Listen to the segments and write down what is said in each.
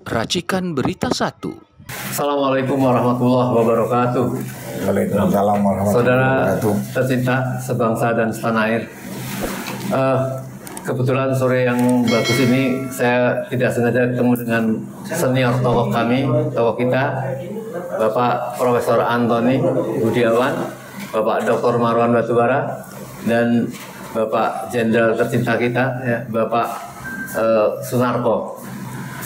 Racikan Berita 1. Assalamualaikum warahmatullahi wabarakatuh. Waalaikumsalam warahmatullahi Saudara wabarakatuh. tercinta sebangsa dan setanah air. Kebetulan sore yang bagus ini saya tidak sengaja ketemu dengan senior tokoh kami, tokoh kita, Bapak Profesor Antoni Budiawan, Bapak Dr. Marwan Batubara, dan Bapak Jenderal tercinta kita, ya, Bapak Sunarko.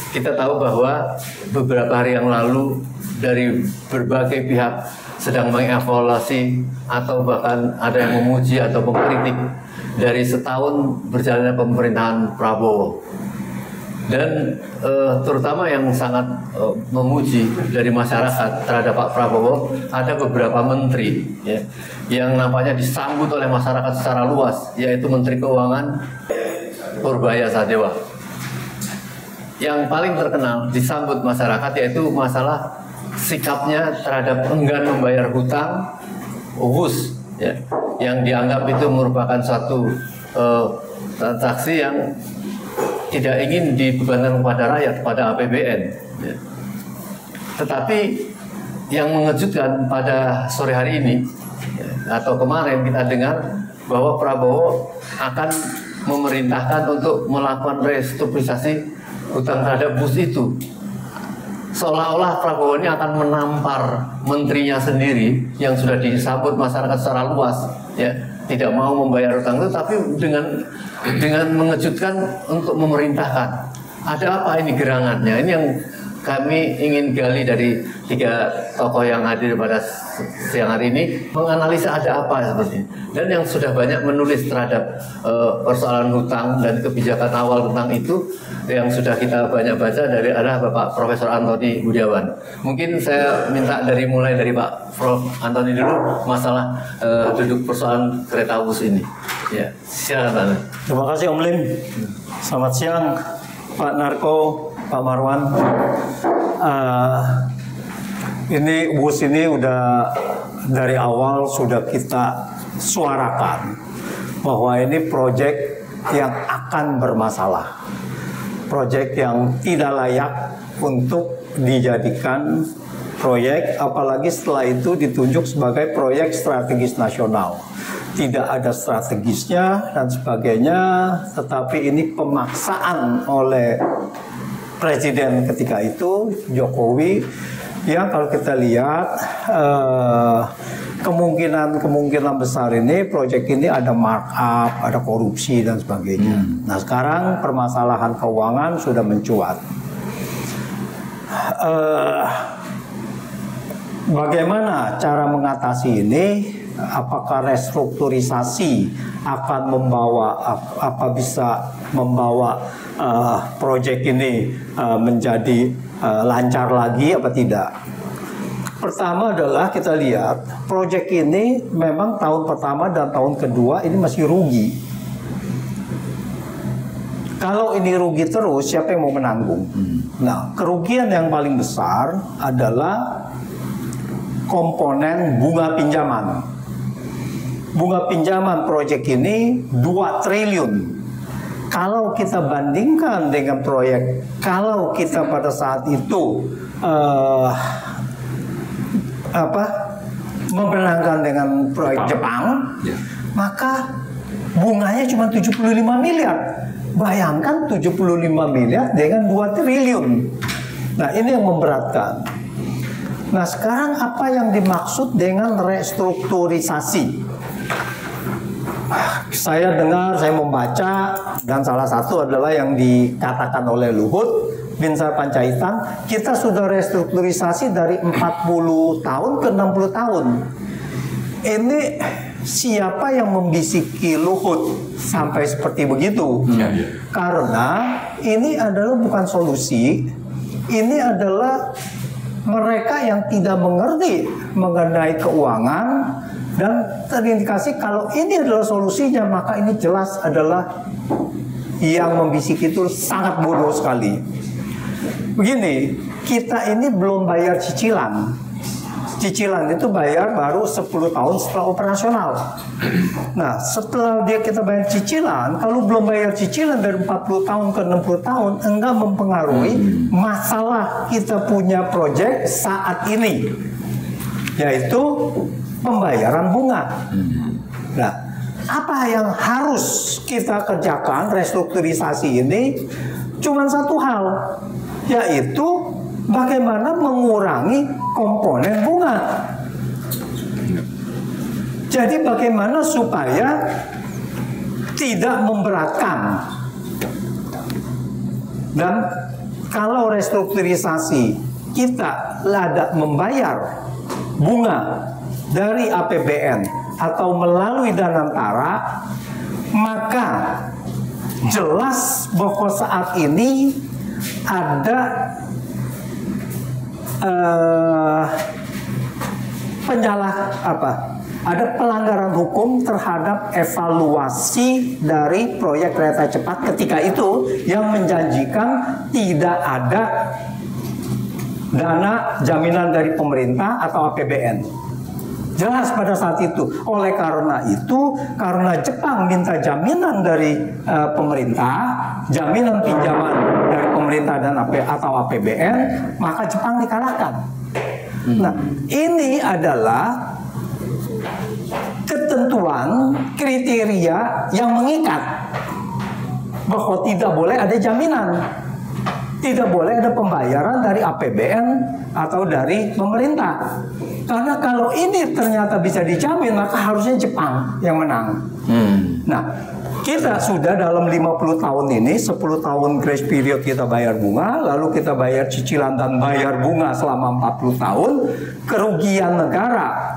Kita tahu bahwa beberapa hari yang lalu dari berbagai pihak sedang mengevaluasi atau bahkan ada yang memuji atau mengkritik dari setahun berjalannya pemerintahan Prabowo. Dan terutama yang sangat memuji dari masyarakat terhadap Pak Prabowo, ada beberapa menteri, ya, yang nampaknya disambut oleh masyarakat secara luas, yaitu Menteri Keuangan Purbaya Sadewa. Yang paling terkenal disambut masyarakat yaitu masalah sikapnya terhadap enggan membayar hutang UHUS, ya, yang dianggap itu merupakan suatu transaksi yang tidak ingin dibebankan kepada rakyat, kepada APBN, ya. Tetapi yang mengejutkan pada sore hari ini, ya, atau kemarin kita dengar bahwa Prabowo akan memerintahkan untuk melakukan restrukturisasi hutang terhadap BUS itu. Seolah-olah Prabowo ini akan menampar menterinya sendiri yang sudah disambut masyarakat secara luas, ya, tidak mau membayar hutang itu, tapi dengan mengejutkan untuk memerintahkan. Ada apa ini gerangannya? Ini yang kami ingin gali dari tiga tokoh yang hadir pada siang hari ini, menganalisa ada apa seperti ini. Dan yang sudah banyak menulis terhadap persoalan hutang dan kebijakan awal tentang itu, yang sudah kita banyak baca dari adalah Bapak Profesor Antoni Budiawan. Mungkin saya minta mulai dari Pak Prof Antoni dulu masalah duduk persoalan kereta bus ini. Ya, silakan. Terima kasih Om Lim. Selamat siang Pak Narko, Pak Marwan. Ini bus ini udah dari awal sudah kita suarakan bahwa ini proyek yang akan bermasalah, proyek yang tidak layak untuk dijadikan proyek, apalagi setelah itu ditunjuk sebagai proyek strategis nasional. Tidak ada strategisnya dan sebagainya, tetapi ini pemaksaan oleh Presiden ketika itu, Jokowi. Ya, kalau kita lihat kemungkinan besar ini proyek ini ada markup, ada korupsi dan sebagainya. Nah, sekarang permasalahan keuangan sudah mencuat. Bagaimana cara mengatasi ini? Apakah restrukturisasi akan bisa membawa proyek ini menjadi lancar lagi apa tidak? Pertama adalah kita lihat proyek ini memang tahun pertama dan tahun kedua ini masih rugi. Kalau ini rugi terus, siapa yang mau menanggung? Nah, kerugian yang paling besar adalah komponen bunga pinjaman. Bunga pinjaman proyek ini 2 triliun. Kalau kita bandingkan dengan proyek, kalau kita pada saat itu memenangkan dengan proyek Jepang, maka bunganya cuma 75 miliar. Bayangkan 75 miliar dengan 2 triliun. Nah, ini yang memberatkan. Nah, sekarang apa yang dimaksud dengan restrukturisasi? Saya dengar, saya membaca, dan salah satu adalah yang dikatakan oleh Luhut Binsar Panjaitan, kita sudah restrukturisasi dari 40 tahun ke 60 tahun. Ini siapa yang membisiki Luhut sampai seperti begitu? Karena ini adalah bukan solusi, ini adalah mereka yang tidak mengerti mengenai keuangan. Dan terindikasi kalau ini adalah solusinya, maka ini jelas adalah yang membisiki itu sangat bodoh sekali. Begini, kita ini belum bayar cicilan. Cicilan itu bayar baru 10 tahun setelah operasional. Nah, setelah kita bayar cicilan, kalau belum bayar cicilan dari 40 tahun ke 60 tahun, enggak mempengaruhi masalah kita punya proyek saat ini, yaitu pembayaran bunga. Nah, apa yang harus kita kerjakan restrukturisasi ini? Cuma satu hal, yaitu bagaimana mengurangi komponen bunga. Jadi bagaimana supaya tidak memberatkan. Dan kalau restrukturisasi kita ada membayar bunga dari APBN atau melalui Danantara, maka jelas bahwa saat ini ada ada pelanggaran hukum terhadap evaluasi dari proyek kereta cepat ketika itu yang menjanjikan tidak ada dana jaminan dari pemerintah atau APBN. Jelas pada saat itu. Oleh karena itu, karena Jepang minta jaminan dari pemerintah, jaminan pinjaman dari pemerintah dan atau APBN, maka Jepang dikalahkan. Nah, ini adalah ketentuan kriteria yang mengikat bahwa tidak boleh ada jaminan, tidak boleh ada pembayaran dari APBN atau dari pemerintah. Karena kalau ini ternyata bisa dijamin, maka harusnya Jepang yang menang. Nah, kita sudah dalam 50 tahun ini, 10 tahun grace period kita bayar bunga, lalu kita bayar cicilan dan bayar bunga selama 40 tahun, kerugian negara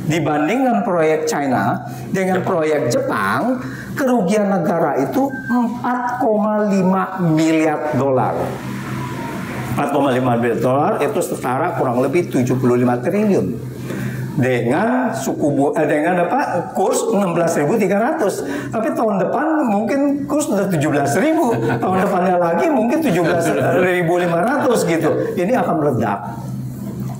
dibandingkan proyek China dengan proyek Jepang, kerugian negara itu 4,5 miliar dolar. 4,5 miliar dolar itu setara kurang lebih 75 triliun. Dengan kurs 16.300. Tapi tahun depan mungkin kurs sudah 17.000. Tahun depannya lagi mungkin 17.500 gitu. Ini akan meledak.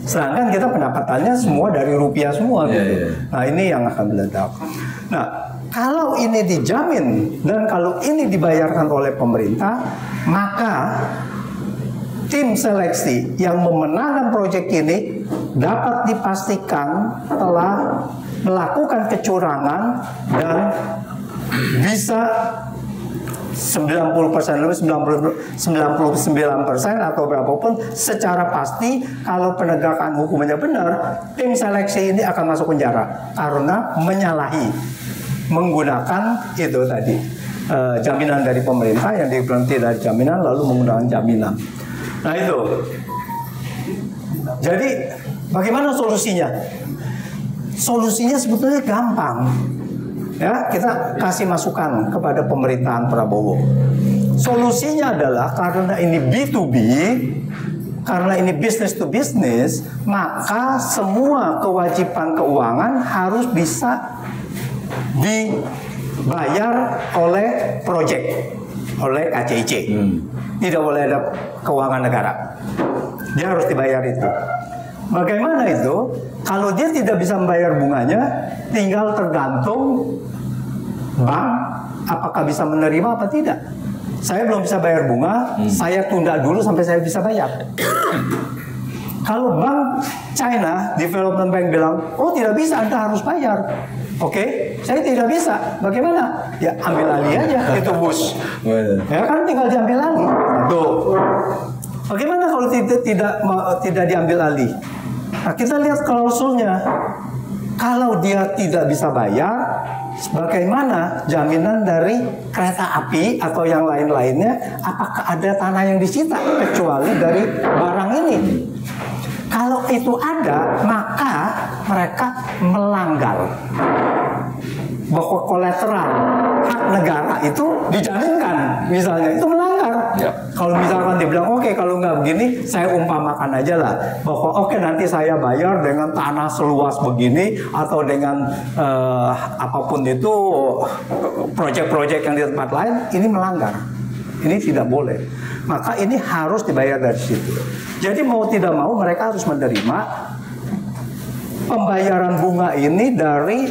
Sedangkan kita pendapatannya semua dari rupiah semua gitu. Nah, ini yang akan meledak. Nah, kalau ini dijamin dan kalau ini dibayarkan oleh pemerintah, maka tim seleksi yang memenangkan proyek ini dapat dipastikan telah melakukan kecurangan dan bisa 90% lebih 99% atau berapapun secara pasti kalau penegakan hukumnya benar, tim seleksi ini akan masuk penjara karena menyalahi menggunakan itu tadi jaminan dari pemerintah yang diberhenti dari jaminan lalu menggunakan jaminan. Nah itu. Jadi bagaimana solusinya? Solusinya sebetulnya gampang. Ya, kita kasih masukan kepada pemerintahan Prabowo. Solusinya adalah karena ini B2B, karena ini business to business, maka semua kewajiban keuangan harus bisa dibayar oleh proyek, oleh KCIC. Tidak boleh ada keuangan negara. Dia harus dibayar itu. Bagaimana itu? Kalau dia tidak bisa membayar bunganya, tinggal tergantung bank apakah bisa menerima apa tidak. Saya belum bisa bayar bunga, saya tunda dulu sampai saya bisa bayar. Kalau bank China Development Bank bilang, oh tidak bisa, Anda harus bayar. Oke, saya tidak bisa. Bagaimana? Ya ambil alih aja itu bus. Ya kan tinggal diambil alih. Tuh. Bagaimana kalau tidak diambil alih? Nah, kita lihat klausulnya. Kalau dia tidak bisa bayar, bagaimana jaminan dari kereta api atau yang lain-lainnya? Apakah ada tanah yang disita kecuali dari barang ini? Kalau itu ada, maka mereka melanggar bahwa kolateral hak negara itu dijaminkan, misalnya itu melanggar. Kalau misalkan dia bilang oke, kalau nggak begini, saya umpamakan aja lah bahwa oke, nanti saya bayar dengan tanah seluas begini atau dengan apapun itu proyek-proyek yang di tempat lain, ini melanggar, ini tidak boleh. Maka ini harus dibayar dari situ. Jadi mau tidak mau mereka harus menerima pembayaran bunga ini dari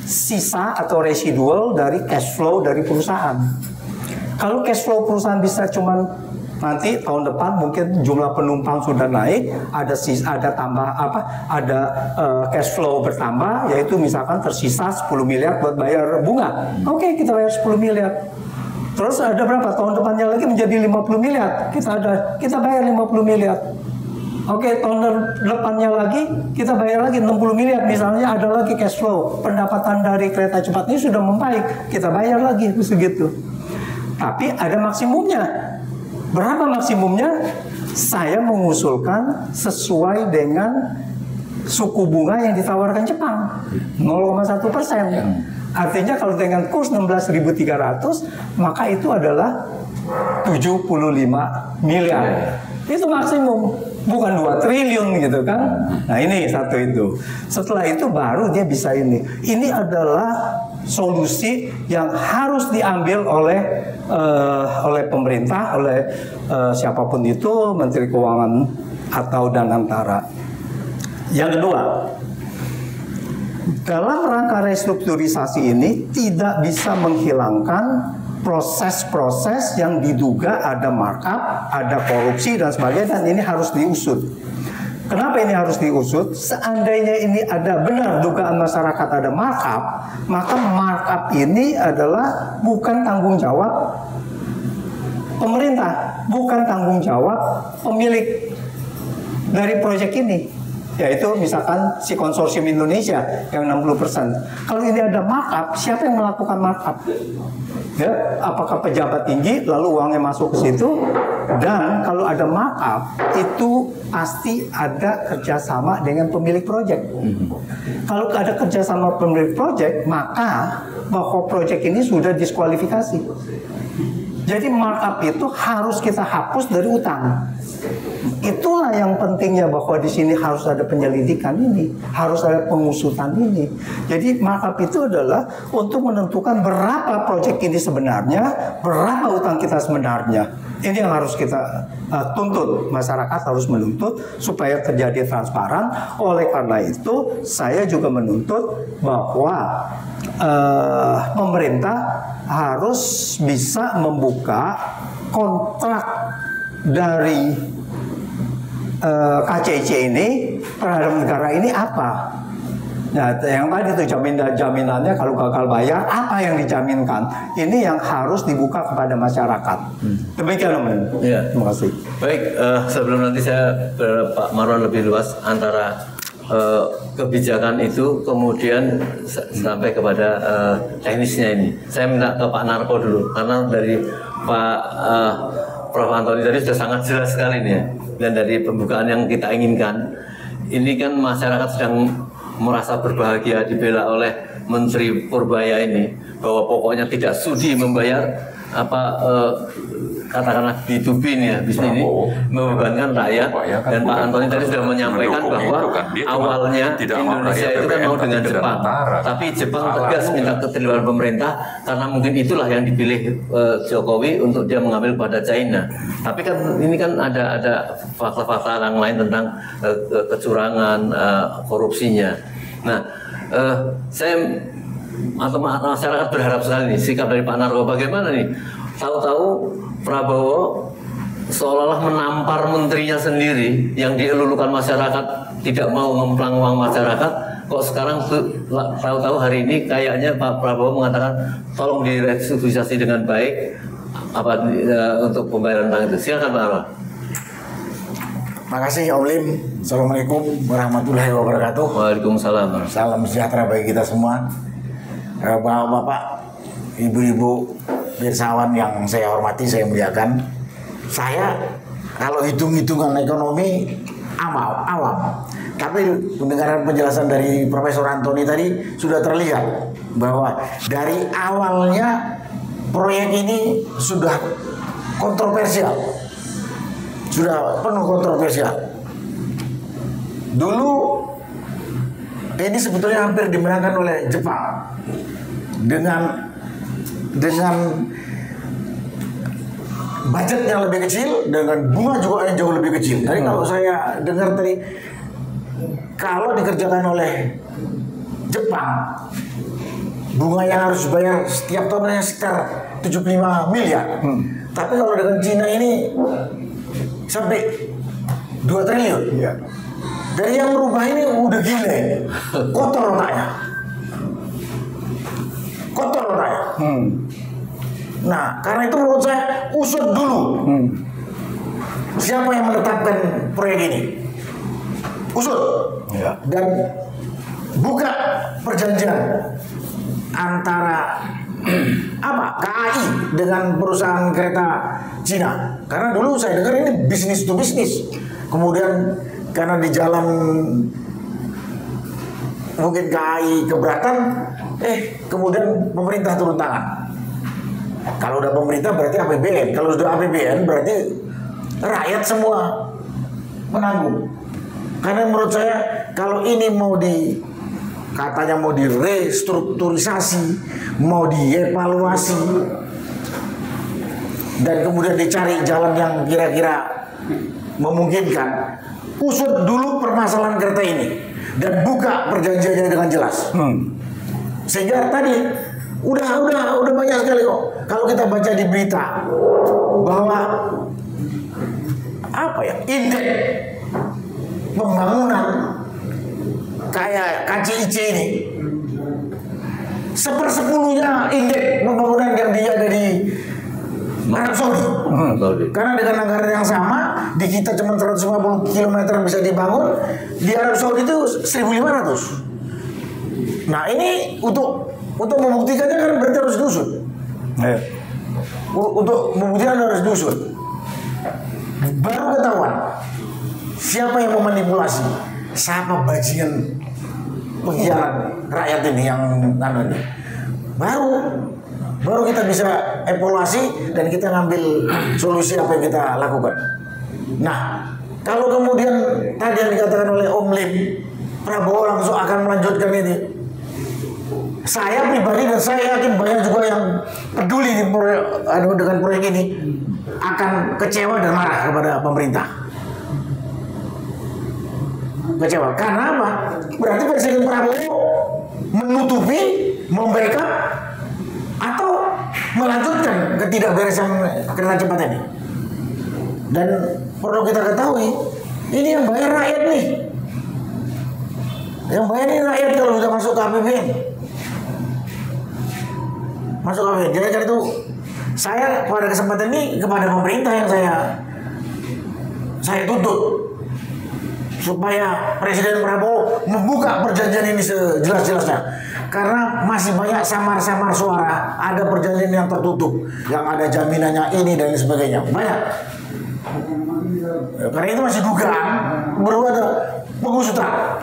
sisa atau residual dari cash flow dari perusahaan. Kalau cash flow perusahaan bisa cuman nanti tahun depan mungkin jumlah penumpang sudah naik, ada tambah ada cash flow bertambah, yaitu misalkan tersisa 10 miliar buat bayar bunga. Oke, kita bayar 10 miliar. Terus ada berapa tahun depannya lagi menjadi 50 miliar. Kita bayar 50 miliar. Oke, tahun depannya lagi kita bayar lagi 60 miliar, misalnya ada lagi cash flow. Pendapatan dari kereta cepat ini sudah membaik, kita bayar lagi segitu. Tapi ada maksimumnya. Berapa maksimumnya? Saya mengusulkan sesuai dengan suku bunga yang ditawarkan Jepang, 0,1%. Artinya kalau dengan kurs 16.300, maka itu adalah 75 miliar. Itu maksimum, bukan 2 triliun gitu kan. Nah ini satu itu. Setelah itu baru dia bisa ini. Ini adalah solusi yang harus diambil oleh pemerintah, oleh siapapun itu, Menteri Keuangan atau Danantara. Yang kedua, dalam rangka restrukturisasi ini tidak bisa menghilangkan proses-proses yang diduga ada markup, ada korupsi dan sebagainya, dan ini harus diusut. Kenapa ini harus diusut? Seandainya ini ada benar dugaan masyarakat ada markup, maka markup ini adalah bukan tanggung jawab pemerintah, bukan tanggung jawab pemilik dari proyek ini, yaitu misalkan si konsorsium Indonesia yang 60%. Kalau ini ada markup, siapa yang melakukan markup? Ya, apakah pejabat tinggi lalu uangnya masuk ke situ? Dan kalau ada markup itu pasti ada kerjasama dengan pemilik proyek. Kalau ada kerjasama pemilik proyek, maka bahwa proyek ini sudah diskualifikasi. Jadi markup itu harus kita hapus dari utang. Itulah yang pentingnya, bahwa di sini harus ada penyelidikan ini, harus ada pengusutan ini. Jadi markup itu adalah untuk menentukan berapa proyek ini sebenarnya, berapa utang kita sebenarnya. Ini yang harus kita tuntut, masyarakat harus menuntut supaya terjadi transparan. Oleh karena itu, saya juga menuntut bahwa pemerintah harus bisa membuka kontrak dari KCIC ini terhadap negara ini apa. Nah, yang tadi itu jaminannya kalau gagal bayar apa yang dijaminkan. Ini yang harus dibuka kepada masyarakat. Demikian, Om. Ya. Terima kasih. Baik, sebelum nanti saya Pak Marwan lebih luas antara kebijakan itu kemudian sampai kepada teknisnya ini. Saya minta ke Pak Narko dulu, karena dari Pak Prof. Antoni tadi sudah sangat jelas sekali nih ya. Dan dari pembukaan yang kita inginkan, ini kan masyarakat sedang merasa berbahagia dibela oleh Menteri Purbaya ini, bahwa pokoknya tidak sudi membayar katakanlah B2B nih ya, bisnis ini membebankan rakyat. Dan Pak Antoni tadi sudah menyampaikan bahwa awalnya Indonesia itu kan mau dengan Jepang, tapi Jepang tegas minta keterlibatan pemerintah karena mungkin itulah yang dipilih Jokowi untuk dia mengambil pada China. Tapi kan ini kan ada fakta-fakta yang lain tentang kecurangan, korupsinya. Nah, saya atau masyarakat berharap sekali nih sikap dari Pak Narko. Bagaimana nih? Tahu-tahu Prabowo seolah-olah menampar menterinya sendiri yang dielulukan masyarakat tidak mau ngemplang uang masyarakat. Kok sekarang tahu-tahu hari ini kayaknya Pak Prabowo mengatakan tolong direstrukturisasi dengan baik untuk pembayaran utang itu. Silakan Pak Arwan. Makasih Om Lim. Assalamualaikum warahmatullahi wabarakatuh. Waalaikumsalam. Salam sejahtera bagi kita semua. Bapak-bapak, ibu-ibu, pirsawan yang saya hormati, saya muliakan. Saya kalau hitung-hitungan ekonomi awam. Tapi mendengarkan penjelasan dari Profesor Antoni tadi sudah terlihat bahwa dari awalnya proyek ini sudah kontroversial. Sudah penuh kontroversial. Dulu ini sebetulnya hampir dimenangkan oleh Jepang dengan budget yang lebih kecil, dengan bunga juga yang jauh lebih kecil. Jadi kalau saya dengar tadi kalau dikerjakan oleh Jepang, bunga yang harus dibayar setiap tahunnya sekitar 75 miliar. Tapi kalau dengan Cina ini sampai 2 triliun. Iya. Dan yang merubah ini udah gila ini. Kotor otaknya. Kotor otaknya. Nah, karena itu menurut saya usut dulu. Siapa yang menetapkan proyek ini? Usut. Ya. Dan buka perjanjian antara KAI dengan perusahaan kereta Cina. Karena dulu saya dengar ini bisnis to bisnis. Kemudian karena di jalan mungkin KAI keberatan, kemudian pemerintah turun tangan. Kalau udah pemerintah berarti APBN. Kalau sudah APBN berarti rakyat semua menanggung. Karena menurut saya kalau ini katanya mau direstrukturisasi, mau dievaluasi, dan kemudian dicari jalan yang kira-kira memungkinkan, usut dulu permasalahan kereta ini dan buka perjanjiannya dengan jelas. Sehingga tadi udah banyak sekali kok. Kalau kita baca di berita bahwa indeks pembangunan kayak KCIC ini 1/10 indeks pembangunan yang dia ada di Arab Saudi. Karena dengan anggaran yang sama, di kita cuma 150 km bisa dibangun, di Arab Saudi itu 1.500. Nah ini untuk membuktikannya kan berarti harus diusut. Untuk membuktikan harus diusut. Baru ketahuan siapa yang memanipulasi, siapa bajingan pengkhianat rakyat ini yang ini. Baru kita bisa evaluasi dan kita ngambil solusi apa yang kita lakukan. Nah, kalau kemudian tadi yang dikatakan oleh Om Lim, Prabowo langsung akan melanjutkan ini. Saya pribadi dan saya yakin banyak juga yang peduli dengan proyek ini akan kecewa dan marah kepada pemerintah. Kecewa karena apa? Berarti Presiden Prabowo menutupi, membackup, atau melanjutkan ketidakberesan kereta cepat ini. Dan perlu kita ketahui, ini yang bayar rakyat nih. Yang bayar ini rakyat kalau sudah masuk ke APBN. Masuk APBN. Jadi kan itu saya pada kesempatan ini kepada pemerintah yang saya tuntut supaya Presiden Prabowo membuka perjanjian ini sejelas-jelasnya. Karena masih banyak samar-samar suara, ada perjanjian yang tertutup, yang ada jaminannya ini dan sebagainya, banyak. Karena itu masih dugaan, baru ada pengusutan.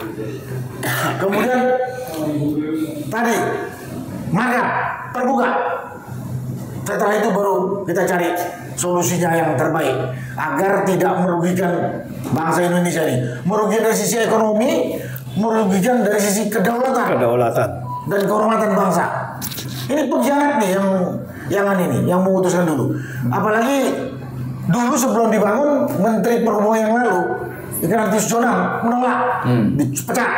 Kemudian tadi markup terbuka. Setelah itu baru kita cari solusinya yang terbaik agar tidak merugikan bangsa Indonesia ini. Merugikan dari sisi ekonomi, merugikan dari sisi kedaulatan dan kehormatan bangsa. Ini pengkhianat nih yang memutuskan dulu. Apalagi dulu sebelum dibangun Menteri Perhubungan yang lalu, Ignatius Jonan menolak, dipecat.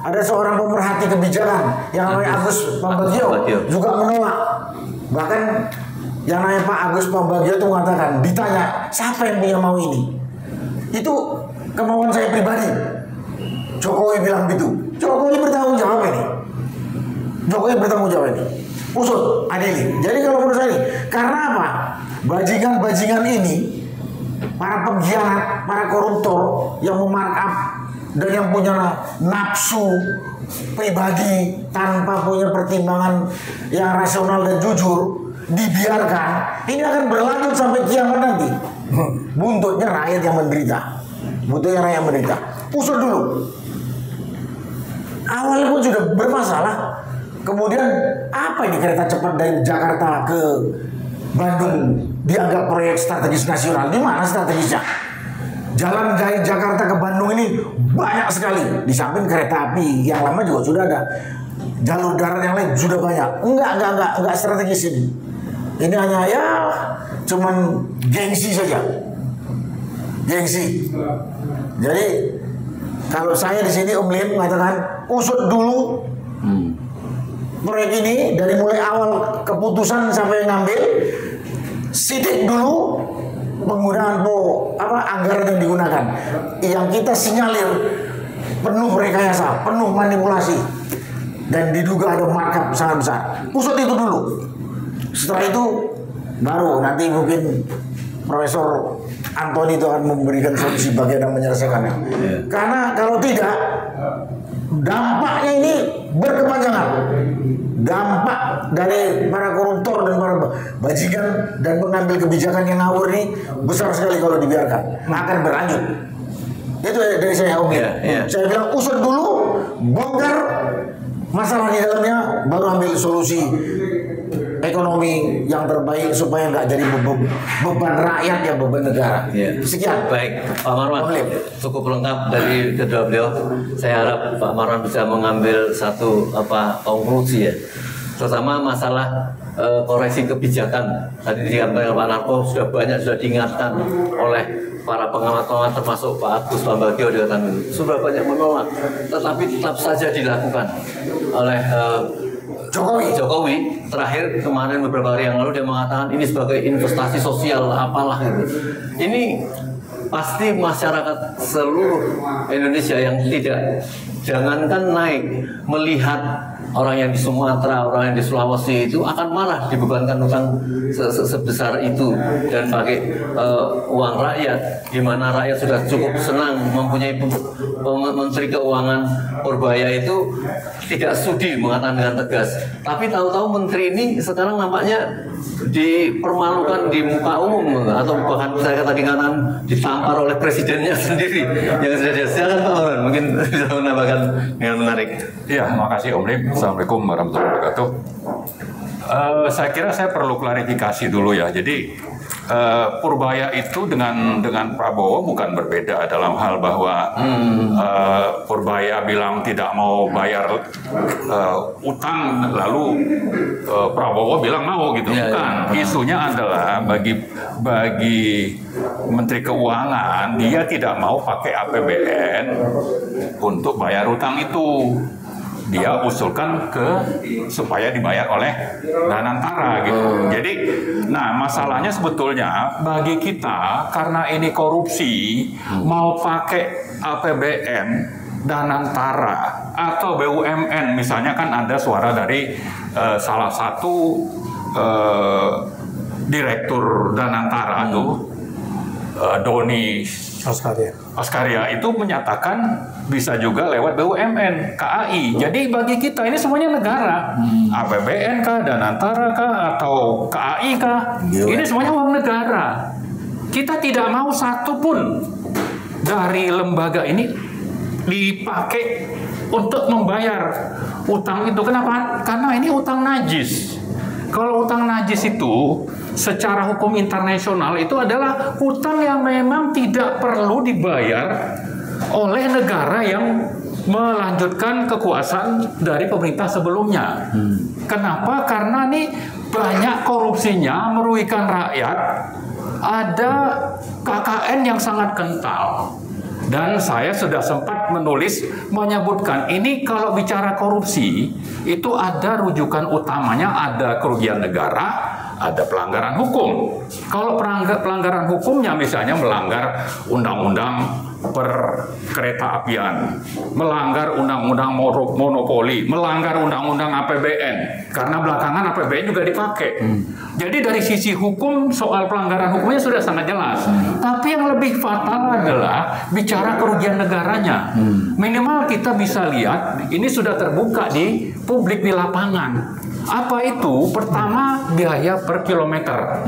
Ada seorang pemerhati kebijakan yang namanya Agus Pambagio juga menolak. Bahkan yang namanya Pak Agus Pambagio itu mengatakan, ditanya siapa yang punya mau ini, itu kemauan saya pribadi. Jokowi bilang gitu. Jokowi bertanggung jawab ini. Usut, adili. Jadi kalau menurut saya, karena apa? Bajingan-bajingan ini, para pengkhianat, para koruptor yang memarkup dan yang punya nafsu pribadi tanpa punya pertimbangan yang rasional dan jujur, dibiarkan, ini akan berlanjut sampai kiamat nanti. Buntutnya rakyat yang menderita. Usut dulu. Awalnya pun sudah bermasalah. Kemudian apa ini kereta cepat dari Jakarta ke Bandung dianggap proyek strategis nasional? Di mana strategisnya? Jalan dari Jakarta ke Bandung ini banyak sekali. Di samping kereta api yang lama juga sudah ada. Jalur darat yang lain sudah banyak. Enggak strategis ini. Ini hanya cuman gengsi saja. Jadi Kalau saya di sini Om Lim mengatakan usut dulu proyek ini dari mulai awal keputusan sampai ngambil, sidik dulu penggunaan anggaran yang digunakan. Yang kita sinyalir penuh rekayasa, penuh manipulasi, dan diduga ada markup sangat besar. Usut itu dulu. Setelah itu baru nanti mungkin Profesor Antoni itu akan memberikan solusi bagaimana menyelesaikannya. Karena kalau tidak, dampaknya ini berkepanjangan. Dampak dari para koruptor dan para bajingan dan pengambil kebijakan yang ngawur ini besar sekali kalau dibiarkan. Akan berlanjut. Itu dari saya Om. Saya bilang usut dulu, bongkar masalah di dalamnya, baru ambil solusi ekonomi yang terbaik supaya nggak jadi beban rakyat ya, beban negara. Sekian. Baik, Pak Marwan, cukup lengkap dari kedua beliau. Saya harap Pak Marwan bisa mengambil satu konklusi ya, terutama masalah koreksi kebijakan. Tadi dikatakan Pak Narko sudah diingatkan oleh para pengamat-pengamat termasuk Pak Agus Pambagio dikatakan sudah banyak menolak, tetapi tetap saja dilakukan oleh Jokowi. Terakhir kemarin beberapa hari yang lalu dia mengatakan ini sebagai investasi sosial apalah gitu. Ini pasti masyarakat seluruh Indonesia yang jangankan naik, melihat orang yang di Sumatera, orang yang di Sulawesi itu akan marah dibebankan utang sebesar itu dan pakai uang rakyat, di mana rakyat sudah cukup senang mempunyai Menteri Keuangan Purbaya itu tidak sudi mengatakan dengan tegas. Tapi tahu-tahu menteri ini sekarang nampaknya dipermalukan di muka umum, atau bahkan saya tadi katakan ditampar oleh presidennya sendiri yang sudah silakan Pak Marwan, mungkin bisa menambahkan dengan menarik. Iya, makasih Om Lim. Assalamualaikum warahmatullahi wabarakatuh. Saya kira saya perlu klarifikasi dulu ya. Jadi Purbaya itu dengan Prabowo bukan berbeda dalam hal bahwa Purbaya bilang tidak mau bayar utang, lalu Prabowo bilang mau gitu. Bukan. Isunya adalah bagi Menteri Keuangan, dia tidak mau pakai APBN untuk bayar utang itu. Dia usulkan supaya dibayar oleh Danantara gitu. Jadi, nah masalahnya sebetulnya bagi kita karena ini korupsi, mau pakai APBN, Danantara atau BUMN, misalnya kan ada suara dari salah satu direktur Danantara tuh, Doni Askaria itu menyatakan bisa juga lewat BUMN, KAI. Jadi bagi kita ini semuanya negara, APBN kah, Danantara kah, atau KAI kah, ini semuanya uang negara. Kita tidak mau satu pun dari lembaga ini dipakai untuk membayar utang itu. Kenapa? Karena ini utang najis. Kalau utang najis itu secara hukum internasional itu adalah hutang yang memang tidak perlu dibayar oleh negara yang melanjutkan kekuasaan dari pemerintah sebelumnya. Kenapa? Karena ini banyak korupsinya, merugikan rakyat, ada KKN yang sangat kental. Dan saya sudah sempat menyebutkan ini kalau bicara korupsi itu ada rujukan utamanya, ada kerugian negara, ada pelanggaran hukum. Kalau pelanggaran hukumnya misalnya melanggar undang-undang perkereta-apian, melanggar undang-undang monopoli, melanggar undang-undang APBN, karena belakangan APBN juga dipakai. Jadi dari sisi hukum soal pelanggaran hukumnya sudah sangat jelas. Tapi yang lebih fatal adalah bicara kerugian negaranya. Minimal kita bisa lihat ini sudah terbuka di publik di lapangan. Apa itu? Pertama, biaya per kilometer.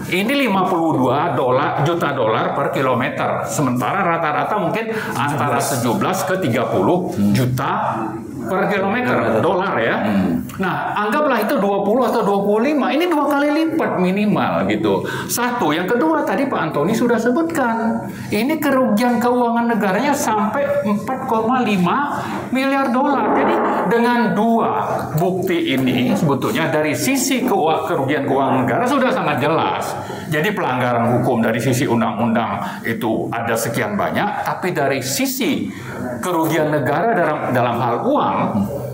Ini 52 juta dolar per kilometer. Sementara rata-rata mungkin antara 17 ke 30 juta per kilometer dolar ya. Nah, anggaplah itu 20 atau 25. Ini 2 kali lipat minimal gitu. Satu, yang kedua tadi Pak Antoni sudah sebutkan. Ini kerugian keuangan negaranya sampai 4,5 miliar dolar. Jadi dengan dua bukti ini sebetulnya dari sisi kerugian keuangan negara sudah sangat jelas. Jadi pelanggaran hukum dari sisi undang-undang itu ada sekian banyak, tapi dari sisi kerugian negara dalam hal uang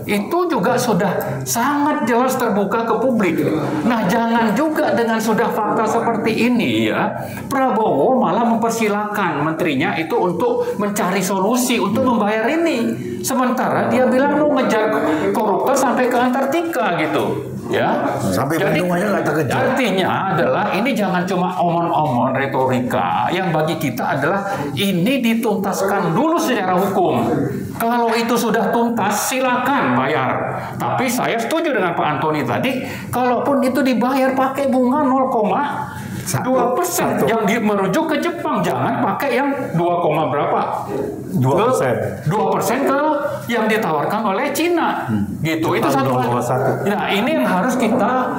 itu juga sudah sangat jelas terbuka ke publik. Nah, jangan juga dengan sudah fakta seperti ini ya, Prabowo malah mempersilahkan menterinya itu untuk mencari solusi untuk membayar ini. Sementara dia bilang mau ngejar koruptor sampai ke Antartika gitu. Ya, Sampai jadi Bandung aja nggak terkejar. artinya adalah ini jangan cuma omong-omong retorika. Yang bagi kita adalah ini dituntaskan dulu secara hukum. Kalau itu sudah tuntas, silakan bayar. Tapi saya setuju dengan Pak Antoni tadi, kalaupun itu dibayar pakai bunga 0,2% yang merujuk ke Jepang, jangan pakai yang 2, berapa? 2% ke yang ditawarkan oleh Cina. Gitu. Itu satu hal. Nah, ini yang harus kita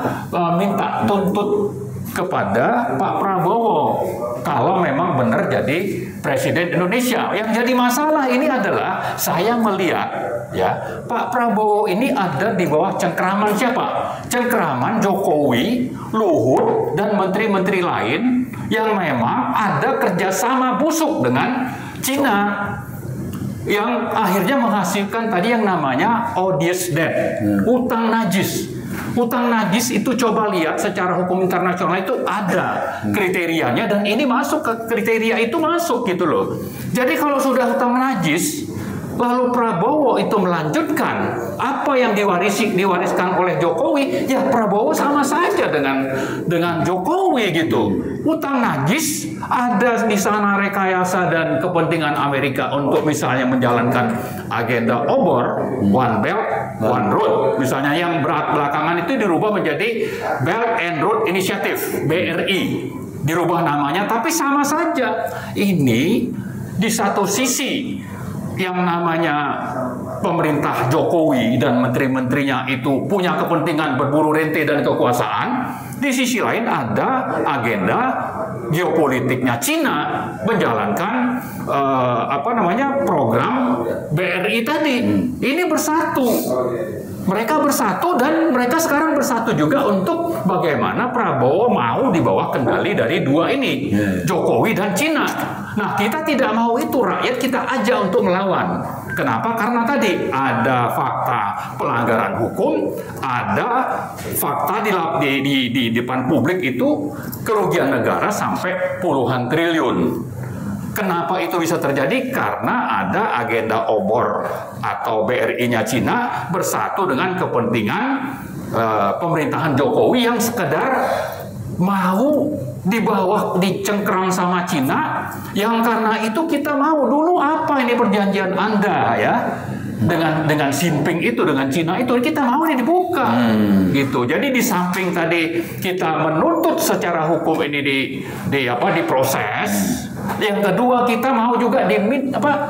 minta tuntut kepada Pak Prabowo kalau memang benar jadi Presiden Indonesia. Yang jadi masalah ini adalah saya melihat ya Pak Prabowo ini ada di bawah cengkraman siapa? Cengkraman Jokowi, Luhut dan menteri-menteri lain yang memang ada kerjasama busuk dengan Cina yang akhirnya menghasilkan tadi yang namanya odious debt, utang najis. Utang najis itu coba lihat secara hukum internasional itu ada kriterianya dan ini masuk ke kriteria itu masuk gitu loh. Jadi kalau sudah utang najis lalu Prabowo itu melanjutkan apa yang diwariskan oleh Jokowi, ya Prabowo sama saja dengan Jokowi gitu. Utang najis ada di sana rekayasa dan kepentingan Amerika untuk misalnya menjalankan agenda obor One Belt One Road, misalnya yang belakangan itu dirubah menjadi Belt and Road Initiative (BRI), dirubah namanya, tapi sama saja. Ini di satu sisi yang namanya pemerintah Jokowi dan menteri-menterinya itu punya kepentingan berburu rente dan kekuasaan. Di sisi lain ada agenda geopolitiknya Cina menjalankan program BRI tadi. Ini bersatu. Mereka bersatu dan mereka sekarang bersatu juga untuk bagaimana Prabowo mau di bawah kendali dari dua ini, Jokowi dan Cina. Nah, kita tidak mau itu, rakyat kita ajak untuk melawan. Kenapa? Karena tadi ada fakta pelanggaran hukum, ada fakta di depan publik itu kerugian negara sampai puluhan triliun. Kenapa itu bisa terjadi? Karena ada agenda obor atau BRI-nya Cina bersatu dengan kepentingan pemerintahan Jokowi yang sekedar mau dicengkram sama Cina, yang karena itu kita mau dulu apa ini perjanjian Anda ya dengan Jinping itu, dengan Cina itu kita mau ini dibuka gitu. Jadi di samping tadi kita menuntut secara hukum ini diproses, yang kedua kita mau juga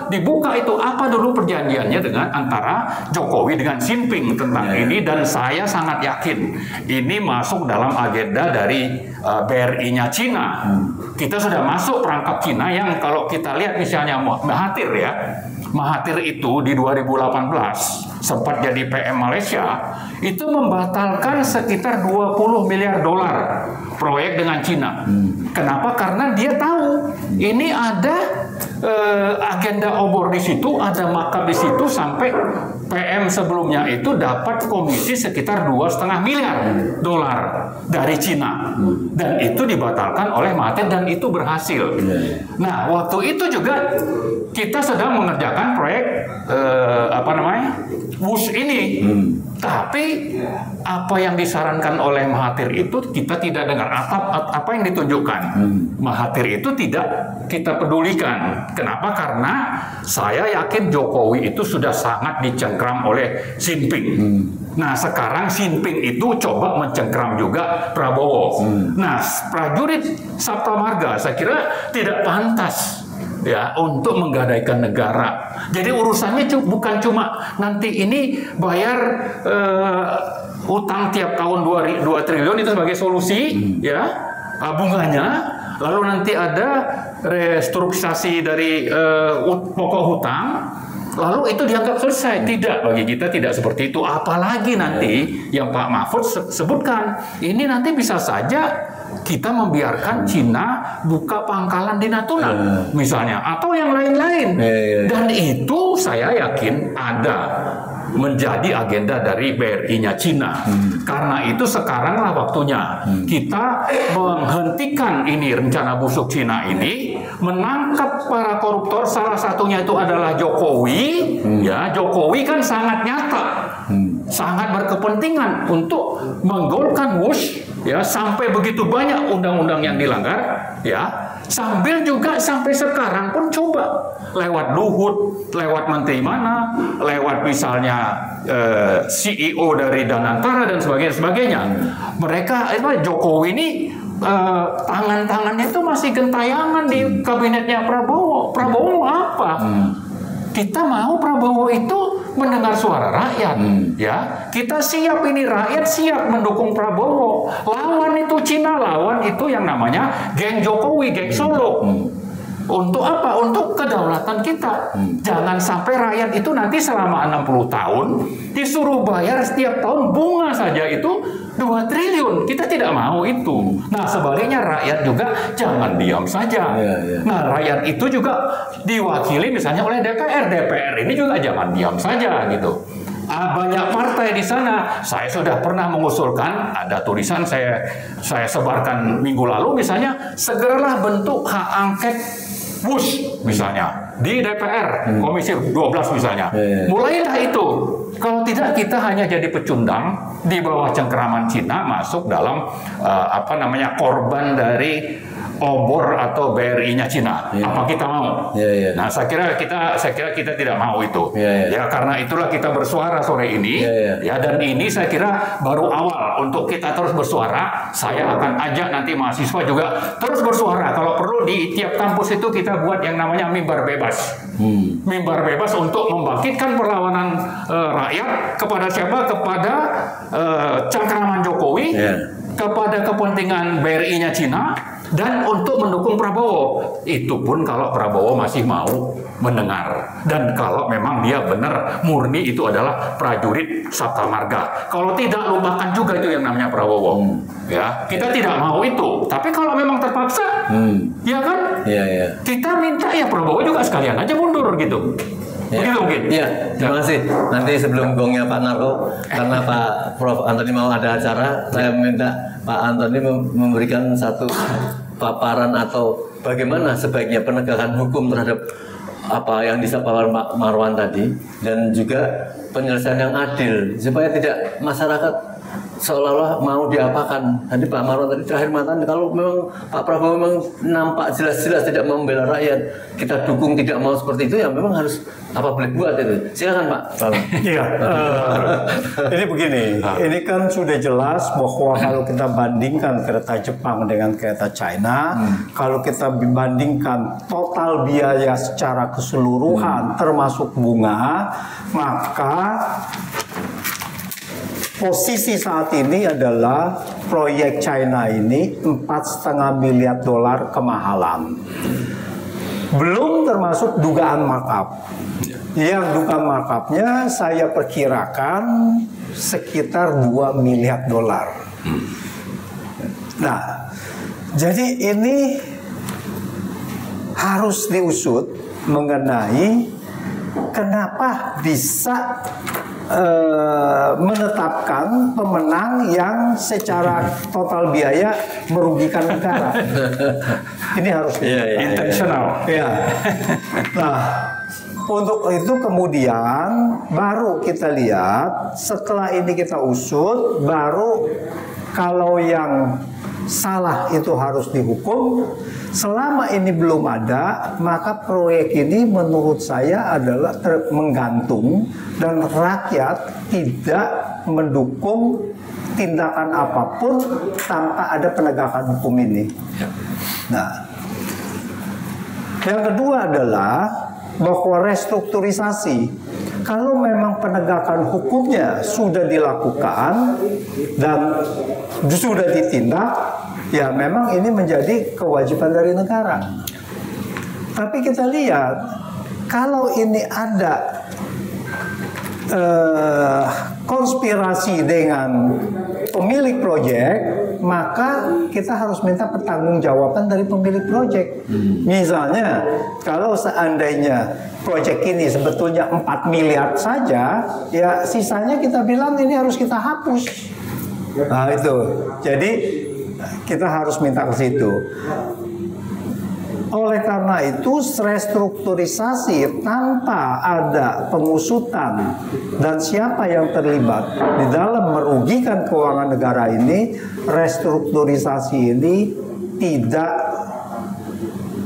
dibuka itu apa dulu perjanjiannya dengan antara Jokowi dengan Jinping tentang ini, dan saya sangat yakin ini masuk dalam agenda dari BRI-nya Cina. Kita sudah masuk perangkap Cina yang kalau kita lihat misalnya Mahathir ya. Mahathir itu di 2018 sempat jadi PM Malaysia, itu membatalkan sekitar 20 miliar dolar proyek dengan Cina. Kenapa? Karena dia tahu ini ada agenda obor di situ, ada makar di situ, sampai PM sebelumnya itu dapat komisi sekitar 2,5 miliar dolar dari Cina, dan itu dibatalkan oleh Mahathir dan itu berhasil. Nah, waktu itu juga kita sedang mengerjakan proyek WUS ini, tapi apa yang disarankan oleh Mahathir itu kita tidak dengar. Apa yang ditunjukkan Mahathir itu tidak kita pedulikan. Kenapa? Karena saya yakin Jokowi itu sudah sangat dicengkram oleh Jinping. Nah, sekarang Jinping itu coba mencengkram juga Prabowo. Nah, prajurit Sabta Marga saya kira tidak pantas ya untuk menggadaikan negara. Jadi urusannya bukan cuma nanti ini bayar utang tiap tahun 2 triliun itu sebagai solusi ya bunganya, lalu nanti ada restrukturisasi dari pokok hutang, lalu itu dianggap selesai. Tidak, bagi kita tidak seperti itu. Apalagi nanti yang Pak Mahfud sebutkan, ini nanti bisa saja kita membiarkan Cina buka pangkalan di Natuna misalnya, atau yang lain-lain. Dan itu saya yakin ada menjadi agenda dari BRI-nya Cina. Karena itu sekaranglah waktunya kita menghentikan ini rencana busuk Cina ini, menangkap para koruptor. Salah satunya itu adalah Jokowi. Ya, Jokowi kan sangat nyata, sangat berkepentingan untuk menggolkan Wush. Ya, sampai begitu banyak undang-undang yang dilanggar, ya, sambil juga sampai sekarang pun coba lewat Luhut, lewat menteri mana, lewat misalnya CEO dari Danantara dan sebagainya. Mereka Jokowi ini tangan-tangannya itu masih gentayangan di kabinetnya Prabowo. Prabowo apa? Kita mau Prabowo itu mendengar suara rakyat, ya. Kita siap, ini rakyat siap mendukung Prabowo. Lawan itu Cina, lawan itu yang namanya geng Jokowi, geng Solo. Untuk apa? Untuk kedaulatan kita. Jangan sampai rakyat itu nanti selama 60 tahun disuruh bayar setiap tahun bunga saja itu 2 triliun. Kita tidak mau itu. Nah, sebaliknya rakyat juga jangan diam saja. Nah, rakyat itu juga diwakili misalnya oleh DPR. DPR ini juga jangan diam saja gitu. Banyak partai di sana. Saya sudah pernah mengusulkan, ada tulisan saya sebarkan minggu lalu misalnya, segeralah bentuk hak angket Wush misalnya di DPR, Komisi 12 misalnya. Mulailah itu. Kalau tidak, kita hanya jadi pecundang di bawah cengkeraman Cina, masuk dalam korban dari obor atau BRI-nya Cina. Apa kita mau? Nah, saya kira kita tidak mau itu. Ya, karena itulah kita bersuara sore ini. Ya, dan ini saya kira baru awal untuk kita terus bersuara. Saya akan ajak nanti mahasiswa juga terus bersuara. Kalau perlu di tiap kampus itu kita buat yang namanya mimbar bebas. Mimbar bebas untuk membangkitkan perlawanan rakyat kepada siapa? Kepada cengkeraman Jokowi, kepada kepentingan BRI-nya Cina, dan untuk mendukung Prabowo. Itu pun kalau Prabowo masih mau mendengar, dan kalau memang dia benar murni itu adalah prajurit Sabta Marga. Kalau tidak, lupakan juga itu yang namanya Prabowo. Ya, kita tidak mau itu. Tapi kalau memang terpaksa, ya kan, kita minta ya Prabowo juga sekalian aja mundur gitu. Begitu mungkin. Iya, terima kasih. Nanti sebelum gongnya Pak Narko, karena Pak Prof Antoni mau ada acara, saya minta Pak Antoni memberikan satu paparan atau bagaimana sebaiknya penegakan hukum terhadap apa yang disampaikan Pak Marwan tadi, dan juga penyelesaian yang adil supaya tidak masyarakat seolah-olah mau diapakan. Tadi Pak Marwan tadi terakhir mengatakan kalau memang Pak Prabowo memang nampak jelas-jelas tidak membela rakyat, kita dukung, tidak mau seperti itu, ya memang harus apa boleh buat itu. Silakan Pak. Iya. Ini begini, ini kan sudah jelas bahwa kalau kita bandingkan kereta Jepang dengan kereta China, kalau kita bandingkan total biaya secara keseluruhan termasuk bunga, maka posisi saat ini adalah proyek China ini $4,5 miliar kemahalan. Belum termasuk dugaan markup. Yang dugaan markupnya saya perkirakan sekitar $2 miliar. Nah, jadi ini harus diusut mengenai kenapa bisa menetapkan pemenang yang secara total biaya merugikan negara. Ini harus intensional. Nah, untuk itu kemudian baru kita lihat, setelah ini kita usut, baru kalau yang salah itu harus dihukum. Selama ini belum ada, maka proyek ini menurut saya adalah menggantung, dan rakyat tidak mendukung tindakan apapun tanpa ada penegakan hukum ini. Nah, yang kedua adalah bahwa restrukturisasi, kalau memang penegakan hukumnya sudah dilakukan dan sudah ditindak, ya memang ini menjadi kewajiban dari negara. Tapi kita lihat, kalau ini ada konspirasi dengan pemilik proyek, maka kita harus minta pertanggungjawaban dari pemilik proyek. Misalnya, kalau seandainya proyek ini sebetulnya 4 miliar saja, ya sisanya kita bilang ini harus kita hapus. Nah itu, jadi kita harus minta ke situ. Oleh karena itu, restrukturisasi tanpa ada pengusutan dan siapa yang terlibat di dalam merugikan keuangan negara ini, restrukturisasi ini tidak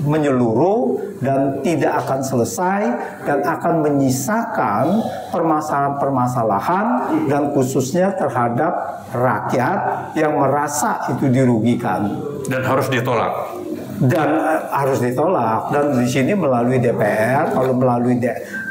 menyeluruh dan tidak akan selesai dan akan menyisakan permasalahan-permasalahan dan khususnya terhadap rakyat yang merasa itu dirugikan Dan harus ditolak. dan harus ditolak. Dan di sini melalui DPR, kalau melalui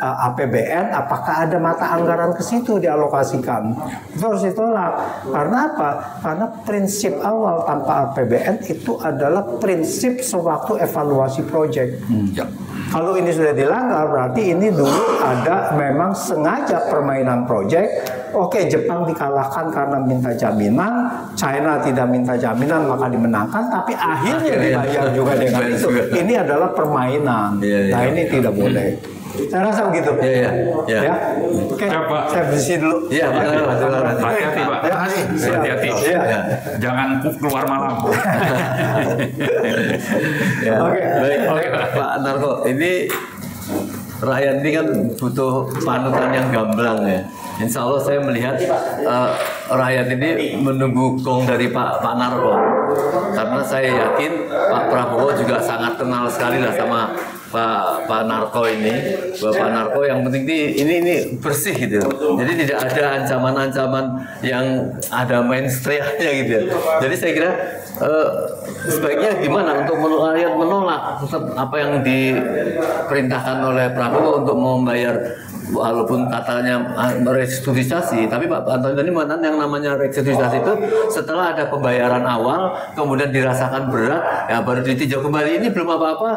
APBN, apakah ada mata anggaran ke situ dialokasikan? Itu harus ditolak. Karena apa? Karena prinsip awal tanpa APBN itu adalah prinsip sewaktu evaluasi proyek. Ya. Kalau ini sudah dilanggar, berarti ini dulu ada memang sengaja permainan proyek. Oke, Jepang dikalahkan karena minta jaminan, China tidak minta jaminan maka dimenangkan, tapi akhirnya dibayar juga dengan itu. Ini adalah permainan. Nah ini tidak boleh. Saya rasa begitu. Ya. Oke, saya bersih dulu. Iya, Hati-hati, Pak. Hati-hati. Iya. Jangan keluar malam. Oke. Baik, Pak Narko, ini rakyat ini kan butuh panutan yang gamblang ya. Insya Allah saya melihat rakyat ini menunggu gong dari Pak Narko, karena saya yakin Pak Prabowo juga sangat kenal sekali lah sama Pak Narko ini. Pak Narko yang penting ini bersih gitu. Jadi tidak ada ancaman-ancaman yang ada mainstreamnya gitu. Jadi saya kira sebaiknya gimana untuk rakyat menolak apa yang diperintahkan oleh Prabowo untuk membayar, walaupun katanya restrukturisasi, tapi Pak Antoni tadi mengatakan yang namanya restrukturisasi itu setelah ada pembayaran awal kemudian dirasakan berat, ya baru ditinjau kembali. Ini belum apa-apa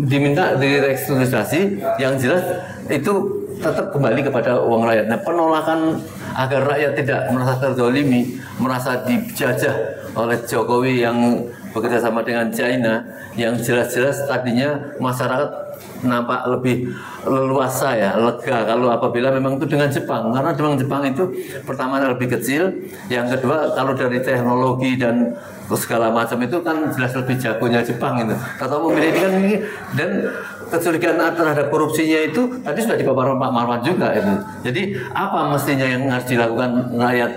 diminta direstrukturisasi, yang jelas itu tetap kembali kepada uang rakyat. Nah, penolakan agar rakyat tidak merasa terzolimi, merasa dijajah oleh Jokowi yang bekerja sama dengan China, yang jelas-jelas tadinya masyarakat nampak lebih leluasa ya, lega kalau apabila memang itu dengan Jepang, karena dengan Jepang itu pertama lebih kecil, yang kedua kalau dari teknologi dan segala macam itu kan jelas lebih jagonya Jepang itu. Atau memilih kan ini, dan kecurigaan terhadap korupsinya itu tadi sudah dipaparkan Pak Marwan juga itu. Jadi apa mestinya yang harus dilakukan rakyat,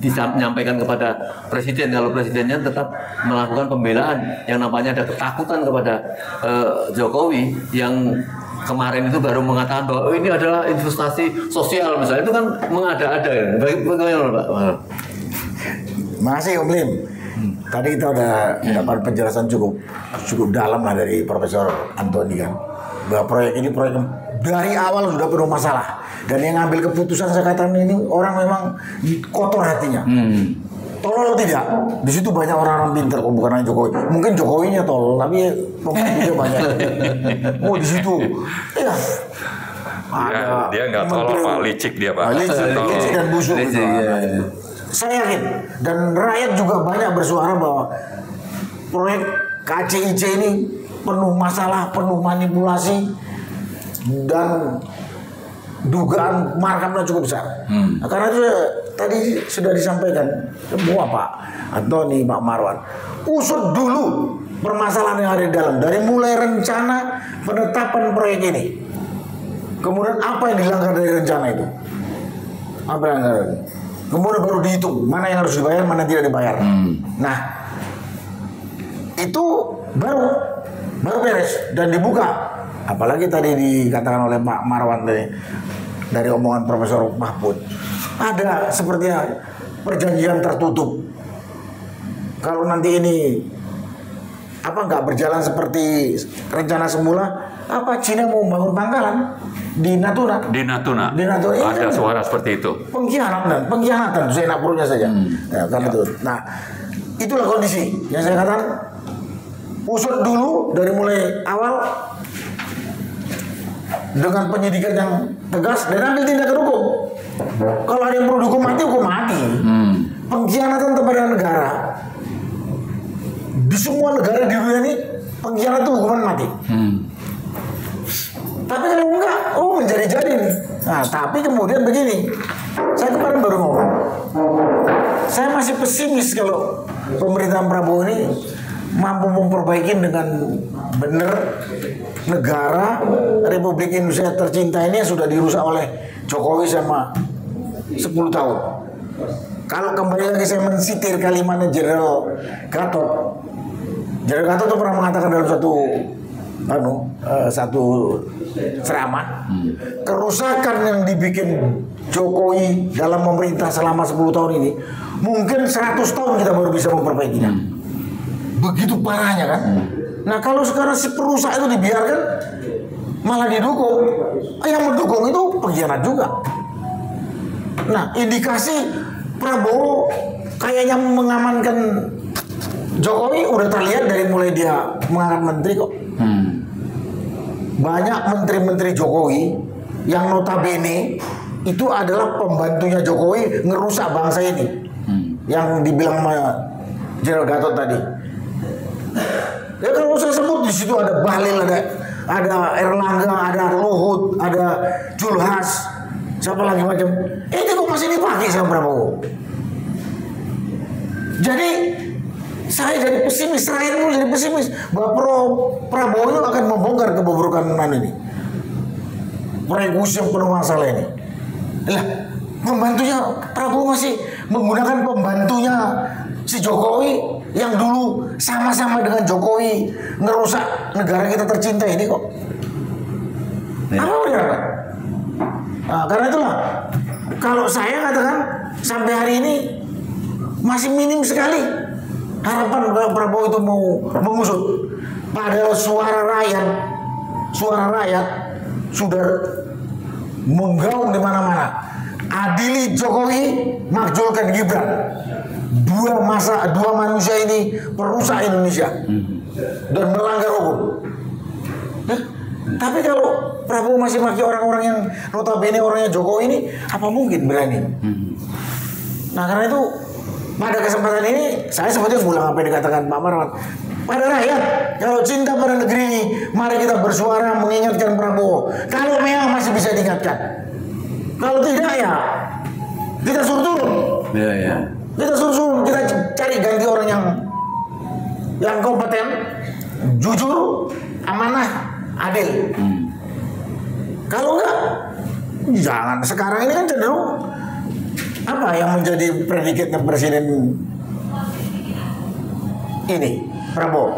disampaikan kepada presiden kalau presidennya tetap melakukan pembelaan yang nampaknya ada ketakutan kepada Jokowi yang kemarin itu baru mengatakan bahwa ini adalah investasi sosial misalnya, itu kan mengada-ada ya. Bagaimana Pak? Makasih Om Lim. Tadi kita udah dapat penjelasan cukup dalam lah dari Profesor Antoni kan, bahwa proyek ini proyek dari awal sudah penuh masalah, dan yang ngambil keputusan saya katakan ini orang memang kotor hatinya. Tolol tidak, di situ banyak orang-orang pintar, bukan hanya Jokowi. Mungkin Jokowinya tolol, tapi pengikutnya banyak. Oh di situ, ya. Dia nggak tolol Pak, licik dia Pak. Licik dan busuk. Saya yakin, dan rakyat juga banyak bersuara bahwa proyek KCIC ini penuh masalah, penuh manipulasi, dan dugaan markupnya cukup besar. Nah, karena itu tadi sudah disampaikan semua Pak Antoni, Pak Marwan, usut dulu permasalahan yang ada di dalam, dari mulai rencana penetapan proyek ini, kemudian apa yang dilanggar dari rencana itu, apa yang kemudian baru dihitung mana yang harus dibayar, mana tidak dibayar. Nah, itu baru beres dan dibuka. Apalagi tadi dikatakan oleh Pak Marwan dari omongan Profesor Mahfud, ada sepertinya perjanjian tertutup. Kalau nanti ini nggak berjalan seperti rencana semula, Cina mau bangun pangkalan di Natuna. Di Natuna ada suara seperti itu. Pengkhianatan seenak perutnya saja. Ya, kan itu. Nah, itulah kondisi yang saya katakan, usut dulu dari mulai awal. dengan penyidikan yang tegas dan ambil tindakan hukum. Kalau ada yang perlu dihukum mati, hukum mati. Pengkhianatan kepada negara di semua negara di dunia ini, pengkhianat itu hukuman mati. Tapi kalau enggak, menjadi-jadi nih. Nah, tapi kemudian begini, saya kemarin baru ngomong, saya masih pesimis kalau pemerintahan Prabowo ini mampu memperbaiki dengan benar negara Republik Indonesia tercinta ini yang sudah dirusak oleh Jokowi sama 10 tahun. Kalau kembali lagi saya mensitir kalimatnya Jenderal Gatot. Jenderal Gatot itu pernah mengatakan dalam satu ceramah, kerusakan yang dibikin Jokowi dalam memerintah selama 10 tahun ini mungkin 100 tahun kita baru bisa memperbaikinya. Begitu parahnya kan. Nah kalau sekarang si perusak itu dibiarkan malah didukung, yang mendukung itu pengkhianat juga. Nah indikasi Prabowo kayaknya mengamankan Jokowi udah terlihat dari mulai dia mengangkat menteri kok. Banyak menteri-menteri Jokowi yang notabene itu adalah pembantunya Jokowi ngerusak bangsa ini. Yang dibilang sama Jenderal Gatot tadi. Ya kalau saya sebut di situ ada Bahlil, ada Erlangga, ada Luhut, ada Julhas, siapa lagi macam. Ini kok masih dipakai sama Prabowo. Jadi saya jadi pesimis, rakyat pun jadi pesimis bahwa Prabowo itu akan membongkar kebobrokan ini, proyek yang penuh masalah ini. Lah, pembantunya Prabowo masih menggunakan pembantunya si Jokowi yang dulu sama-sama dengan Jokowi ngerusak negara kita tercinta ini kok. Apa benar Pak? Nah, karena itulah kalau saya katakan sampai hari ini masih minim sekali harapan Prabowo itu mau mengusut. Padahal suara rakyat sudah menggaung di mana-mana. Adili Jokowi, makjulkan Gibran. Dua manusia ini perusak Indonesia dan melanggar hukum. Tapi kalau Prabowo masih maki orang-orang yang notabene orangnya Jokowi ini, apa mungkin berani? Nah karena itu pada kesempatan ini saya sebetulnya ngulang apa yang dikatakan Pak Marwan. Pada rakyat, kalau cinta pada negeri ini, mari kita bersuara mengingatkan Prabowo. Kalau memang masih bisa diingatkan. Kalau tidak ya kita suruh turun. Kita suruh kita cari ganti orang yang kompeten, jujur, amanah, adil. Kalau enggak, jangan. Sekarang ini kan cenderung apa yang menjadi predikatnya presiden ini Prabowo?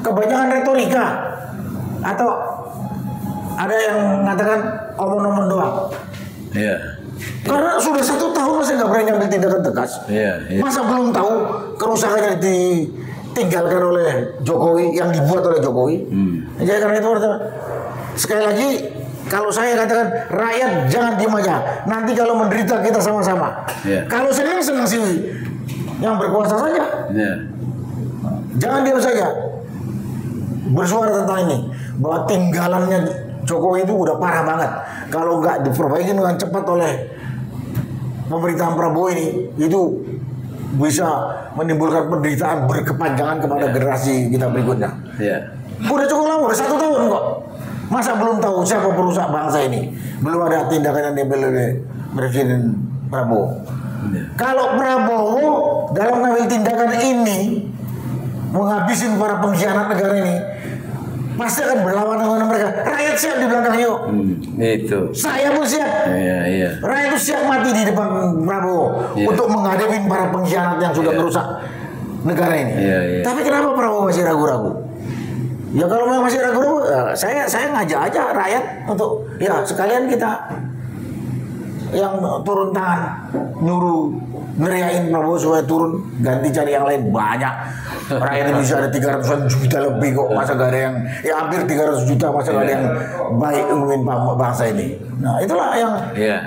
Kebanyakan retorika atau ada yang mengatakan omong-omong doang. Karena sudah 1 tahun masih nggak berani ambil tindakan tegas. Masa belum tahu kerusakan yang ditinggalkan oleh Jokowi, yang dibuat oleh Jokowi? Jadi karena itu sekali lagi kalau saya katakan rakyat jangan diam aja. Nanti kalau menderita kita sama-sama. Kalau senang sih yang berkuasa saja. Jangan diam saja. Bersuara tentang ini bahwa tinggalannya Jokowi itu udah parah banget. Kalau nggak diperbaiki dengan cepat oleh pemerintahan Prabowo ini, itu bisa menimbulkan penderitaan berkepanjangan kepada generasi kita berikutnya. Udah cukup lama, udah 1 tahun kok. Masa belum tahu siapa perusak bangsa ini? Belum ada tindakan yang diambil oleh Presiden Prabowo. Kalau Prabowo dalam mengambil tindakan ini menghabisin para pengkhianat negara ini, pasti akan berlawan dengan mereka. Rakyat siap di belakangnya. Itu. Saya pun siap. Rakyat itu siap mati di depan Prabowo untuk menghadapi para pengkhianat yang sudah merusak negara ini. Tapi kenapa Prabowo masih ragu-ragu? Ya kalau memang masih ragu-ragu, saya ngajak aja rakyat untuk ya sekalian kita yang turun tangan nyuruh ngeriain Prabowo supaya turun, ganti cari yang lain. Banyak rakyat Indonesia ada 300-an juta lebih kok, masa gak ada yang ya hampir 300 juta, masa gak ada yang baik ngomongin bangsa ini. Nah itulah yang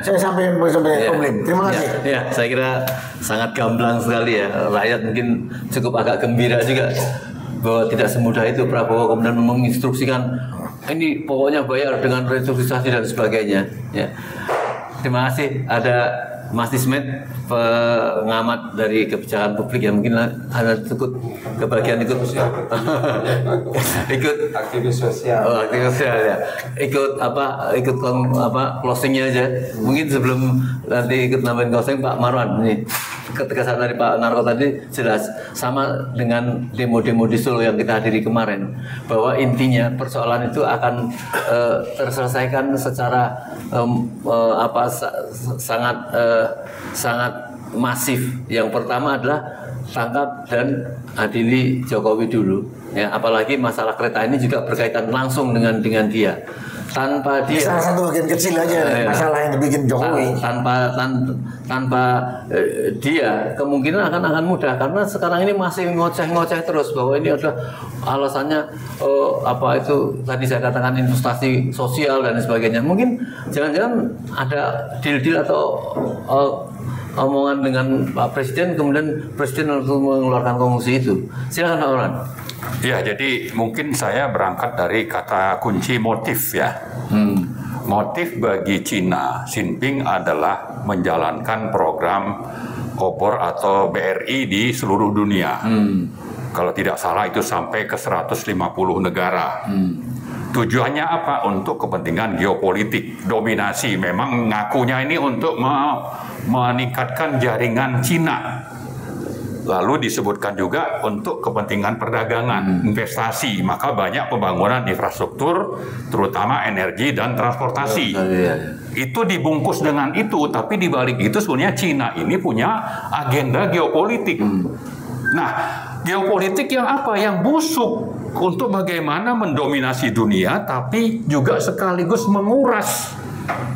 saya sampaikan Om Lim. Terima kasih. Saya kira sangat gamblang sekali ya. Rakyat mungkin cukup agak gembira juga bahwa tidak semudah itu Prabowo kemudian menginstruksikan ini pokoknya bayar dengan restrukturisasi dan sebagainya. Ya. Terima kasih. Ada Mas Ismet, pengamat dari kebijakan publik yang mungkin ada ikut kebagian ikut aktivis sosial. Oh, aktivis sosial ya. Ikut closingnya aja. Mungkin sebelum nanti ikut nambahin closing Pak Marwan ini. Ketegasan dari Pak Narko tadi jelas sama dengan demo-demo di Solo yang kita hadiri kemarin, bahwa intinya persoalan itu akan terselesaikan secara sangat masif. Yang pertama adalah tangkap dan adili Jokowi dulu, ya, apalagi masalah kereta ini juga berkaitan langsung dengan dia. Tanpa dia, salah satu bagian kecil aja masalah yang dibikin Jokowi. Tanpa dia kemungkinan akan mudah, karena sekarang ini masih ngoceh terus bahwa ini adalah alasannya itu tadi saya katakan investasi sosial dan sebagainya. Mungkin jangan-jangan ada deal atau omongan dengan Pak Presiden, kemudian Presiden untuk mengeluarkan kongsi itu. Silakan Pak Orhan. Ya, jadi mungkin saya berangkat dari kata kunci motif ya. Motif bagi Cina Jinping adalah menjalankan program obor atau BRI di seluruh dunia. Kalau tidak salah itu sampai ke 150 negara. Tujuannya apa? Untuk kepentingan geopolitik, dominasi. Memang ngakunya ini untuk meningkatkan jaringan Cina. Lalu disebutkan juga untuk kepentingan perdagangan, investasi, maka banyak pembangunan infrastruktur, terutama energi dan transportasi. Itu dibungkus dengan itu, tapi dibalik itu sebenarnya Cina ini punya agenda geopolitik. Nah, geopolitik yang apa? Yang busuk untuk bagaimana mendominasi dunia, tapi juga sekaligus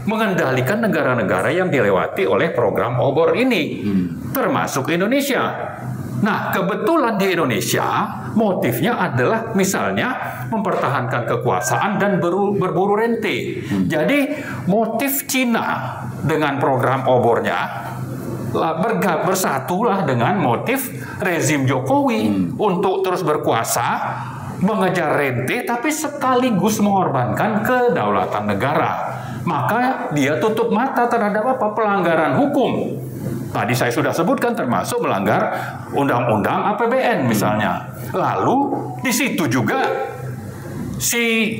mengendalikan negara-negara yang dilewati oleh program obor ini, termasuk Indonesia. Nah, kebetulan di Indonesia motifnya adalah misalnya mempertahankan kekuasaan dan berburu rente. Jadi motif Cina dengan program obornya bersatulah dengan motif rezim Jokowi untuk terus berkuasa, mengejar rente, tapi sekaligus mengorbankan kedaulatan negara. Maka dia tutup mata terhadap pelanggaran hukum. Tadi saya sudah sebutkan termasuk melanggar undang-undang APBN misalnya. Lalu di situ juga si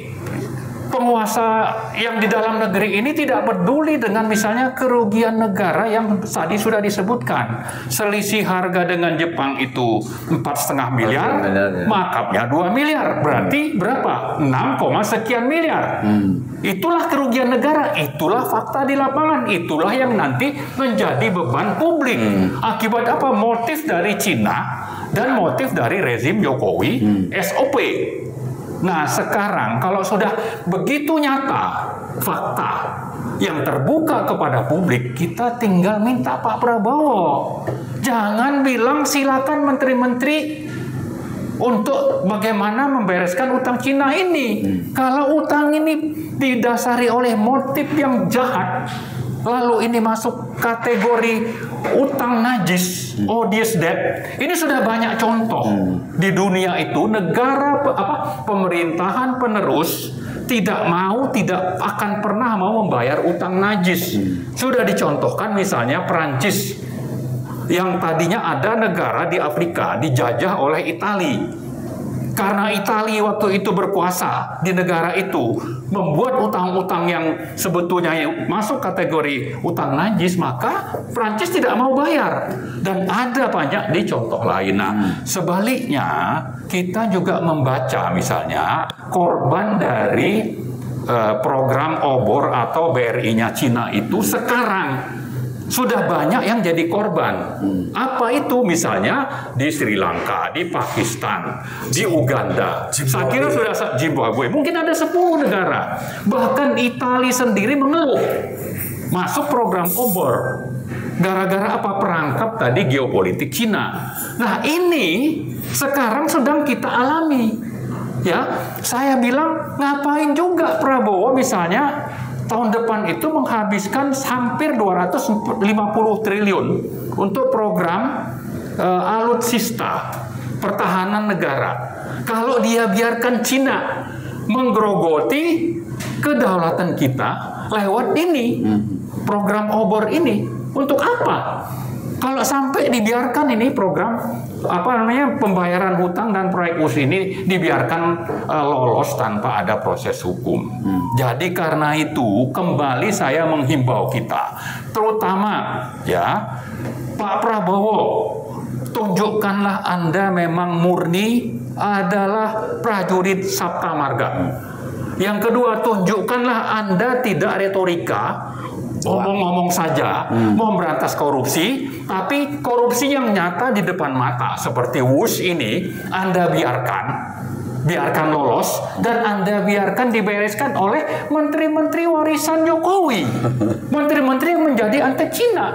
penguasa yang di dalam negeri ini tidak peduli dengan misalnya kerugian negara yang tadi sudah disebutkan. Selisih harga dengan Jepang itu 4,5 miliar, markupnya 2 miliar. Berarti berapa? 6, sekian miliar. Itulah kerugian negara, itulah fakta di lapangan, itulah yang nanti menjadi beban publik. Akibat apa? Motif dari Cina dan motif dari rezim Jokowi, SOP. Nah, sekarang kalau sudah begitu nyata fakta yang terbuka kepada publik, kita tinggal minta Pak Prabowo. Jangan bilang silakan menteri-menteri untuk bagaimana membereskan utang Cina ini. Kalau utang ini didasari oleh motif yang jahat, lalu ini masuk kategori utang najis, odious debt. Ini sudah banyak contoh di dunia itu, negara pemerintahan penerus tidak akan pernah mau membayar utang najis. Sudah dicontohkan misalnya Perancis yang tadinya ada negara di Afrika dijajah oleh Italia. Karena Italia waktu itu berkuasa di negara itu, membuat utang-utang yang sebetulnya masuk kategori utang najis, maka Prancis tidak mau bayar. Dan ada banyak di contoh lain. Nah, sebaliknya kita juga membaca misalnya korban dari program obor atau BRI-nya Cina itu sekarang sudah banyak yang jadi korban. Apa itu? Misalnya di Sri Lanka, di Pakistan, di Uganda. Saya kira sudah Zimbabwe. Mungkin ada 10 negara. Bahkan Italia sendiri mengeluh masuk program obor. Gara-gara apa? Perangkap tadi geopolitik Cina. Nah, ini sekarang sedang kita alami. Ya, saya bilang ngapain juga Prabowo misalnya tahun depan itu menghabiskan hampir 250 triliun untuk program alutsista pertahanan negara. Kalau dia biarkan Cina menggerogoti kedaulatan kita lewat ini, program obor ini. Untuk apa? Kalau sampai dibiarkan ini program pembayaran hutang dan proyek us ini dibiarkan lolos tanpa ada proses hukum. Jadi karena itu kembali saya menghimbau kita, terutama ya Pak Prabowo, tunjukkanlah Anda memang murni adalah prajurit Sabta Marga. Yang kedua, tunjukkanlah Anda tidak retorika, ngomong-ngomong saja, mau memberantas korupsi, tapi korupsi yang nyata di depan mata seperti WUS ini Anda biarkan lolos, dan Anda biarkan dibereskan oleh menteri-menteri warisan Jokowi, menteri-menteri yang menjadi anti Cina.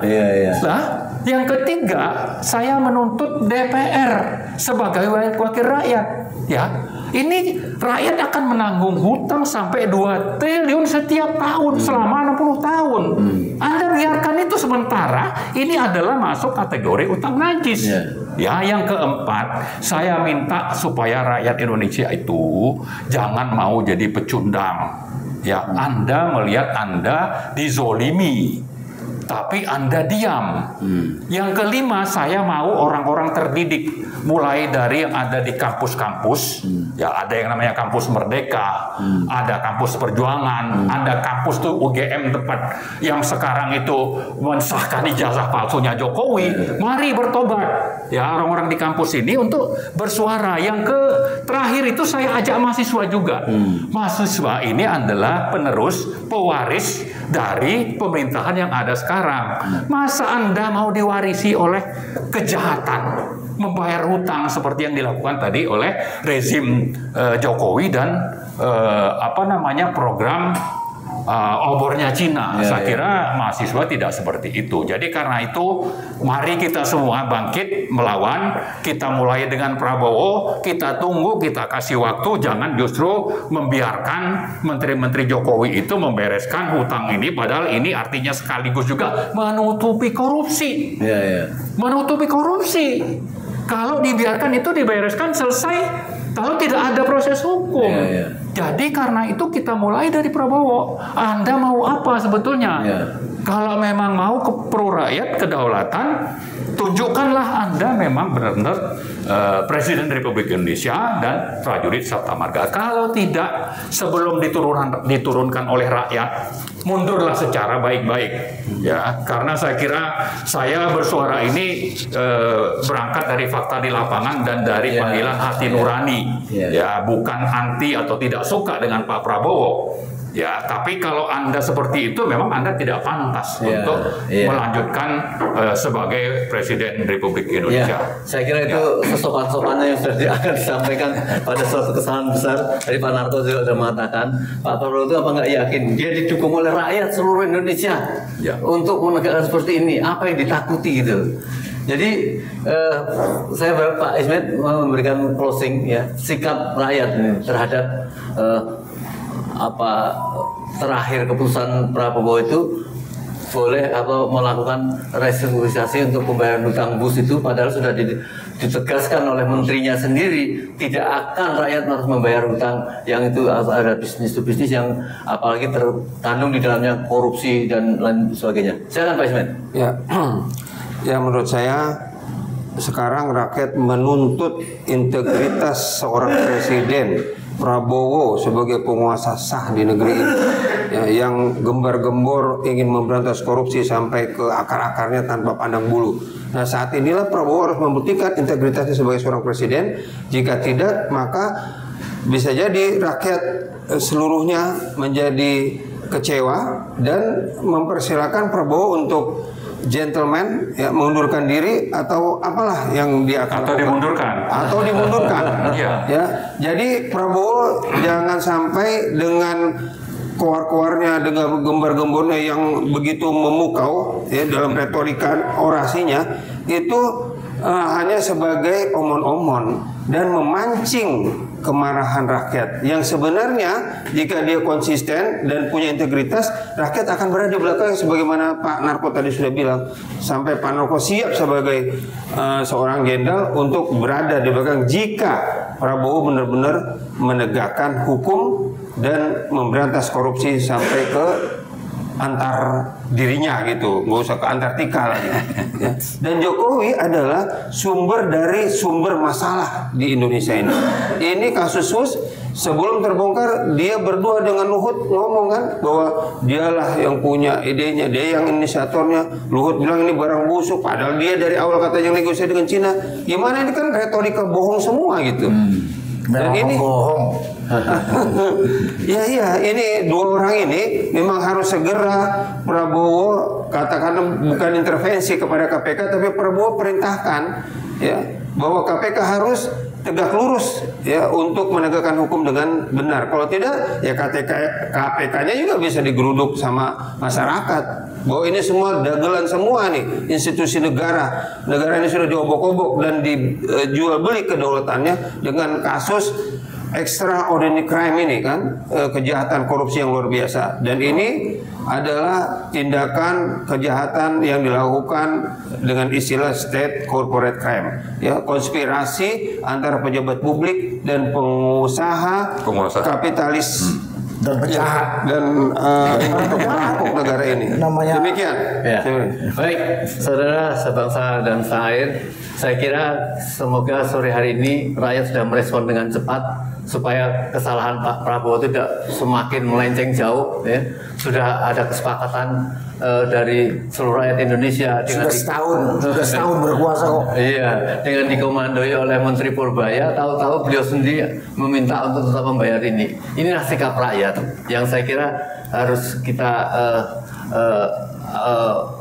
Nah, yang ketiga, saya menuntut DPR sebagai wakil rakyat, ya. Ini rakyat akan menanggung hutang sampai 2 triliun setiap tahun selama 60 tahun. Anda biarkan itu sementara, ini adalah masuk kategori utang najis. Ya, yang keempat, saya minta supaya rakyat Indonesia itu jangan mau jadi pecundang. Ya, Anda melihat Anda dizolimi, tapi Anda diam. Yang kelima, saya mau orang-orang terdidik, mulai dari yang ada di kampus-kampus, ya ada yang namanya kampus Merdeka, ada kampus Perjuangan, ada kampus tuh UGM tempat yang sekarang itu mensahkan ijazah palsunya Jokowi. Mari bertobat, ya orang-orang di kampus ini untuk bersuara. Yang terakhir itu saya ajak mahasiswa juga. Mahasiswa ini adalah penerus, pewaris dari pemerintahan yang ada sekarang. Masa Anda mau diwarisi oleh kejahatan, membayar hutang seperti yang dilakukan tadi oleh rezim Jokowi dan program obornya Cina. Saya kira mahasiswa tidak seperti itu. Jadi karena itu mari kita semua bangkit melawan. Kita mulai dengan Prabowo, kita tunggu, kita kasih waktu, jangan justru membiarkan menteri-menteri Jokowi itu membereskan hutang ini, padahal ini artinya sekaligus juga menutupi korupsi. Menutupi korupsi. Kalau dibiarkan itu dibereskan selesai, kalau tidak ada proses hukum. Jadi karena itu kita mulai dari Prabowo. Anda mau apa sebetulnya? Kalau memang mau ke pro rakyat, kedaulatan, tunjukkanlah Anda memang benar-benar Presiden Republik Indonesia dan prajurit Sabta Marga. Kalau tidak, sebelum diturunkan oleh rakyat, mundurlah secara baik-baik, ya. Karena saya kira saya bersuara ini berangkat dari fakta di lapangan dan dari panggilan hati nurani, ya, bukan anti atau tidak suka dengan Pak Prabowo. Ya, tapi kalau Anda seperti itu, memang Anda tidak pantas untuk melanjutkan sebagai Presiden Republik Indonesia. Saya kira itu sesopan-sopannya yang sudah akan disampaikan pada suatu kesalahan besar. Dari Pak Narto juga sudah mengatakan, Pak Prabowo itu apa nggak yakin dia didukung oleh rakyat seluruh Indonesia untuk menegakkan seperti ini. Apa yang ditakuti gitu. Jadi saya berharap Pak Ismet memberikan closing, ya, sikap rakyat terhadap terakhir keputusan Prabowo itu boleh melakukan restrukturisasi untuk pembayaran hutang BUS itu, padahal sudah ditegaskan oleh menterinya sendiri tidak akan rakyat harus membayar hutang yang itu ada bisnis to bisnis yang apalagi terkandung di dalamnya korupsi dan lain sebagainya. Silakan Pak Ismet. Ya, menurut saya sekarang rakyat menuntut integritas seorang presiden Prabowo sebagai penguasa sah di negeri ini, ya, yang gembar-gembor ingin memberantas korupsi sampai ke akar-akarnya tanpa pandang bulu. Nah, saat inilah Prabowo harus membuktikan integritasnya sebagai seorang presiden. Jika tidak, maka bisa jadi rakyat seluruhnya menjadi kecewa dan mempersilahkan Prabowo untuk gentleman, ya, mengundurkan diri atau apalah yang dia akan dimundurkan ya. Jadi Prabowo jangan sampai dengan keluar-keluarnya, dengan gembar-gembornya yang begitu memukau, ya, dalam retorika orasinya itu hanya sebagai omon-omon dan memancing kemarahan rakyat. Yang sebenarnya jika dia konsisten dan punya integritas, rakyat akan berada di belakang sebagaimana Pak Narko tadi sudah bilang. Sampai Pak Narko siap sebagai seorang jenderal untuk berada di belakang jika Prabowo benar-benar menegakkan hukum dan memberantas korupsi sampai ke antar dirinya gitu, nggak usah ke Antartika lagi. Ya. Dan Jokowi adalah sumber dari sumber masalah di Indonesia ini. Ini kasus SUS sebelum terbongkar dia berdua dengan Luhut ngomong kan bahwa dialah yang punya idenya, dia yang inisiatornya. Luhut bilang ini barang busuk, padahal dia dari awal katanya negosiasi dengan Cina. Gimana ini kan retorika bohong semua gitu. Dan ini bohong. iya, ini dua orang ini memang harus segera Prabowo katakan bukan intervensi kepada KPK, tapi Prabowo perintahkan ya bahwa KPK harus tegak lurus ya untuk menegakkan hukum dengan benar. Kalau tidak ya KPK-nya juga bisa digeruduk sama masyarakat. Bahwa ini semua dagelan semua nih institusi negara. Negara ini sudah diobok-obok dan dijual beli kedaulatannya dengan kasus extraordinary crime ini kan, kejahatan korupsi yang luar biasa. Dan ini adalah tindakan kejahatan yang dilakukan dengan istilah state corporate crime, ya, konspirasi antara pejabat publik dan pengusaha. kapitalis Dan penjahat dan untuk merampok negara ini. Namanya- Demikian. Ya. Baik, saudara sebangsa dan seair, saya kira semoga sore hari ini rakyat sudah merespon dengan cepat supaya kesalahan Pak Prabowo tidak semakin melenceng jauh. Ya. Sudah ada kesepakatan dari seluruh rakyat Indonesia dengan sudah setahun berkuasa kok. Iya, dengan dikomandoi oleh Menteri Purbaya, tahu-tahu beliau sendiri meminta untuk tetap membayar ini. Inilah sikap rakyat yang saya kira harus kita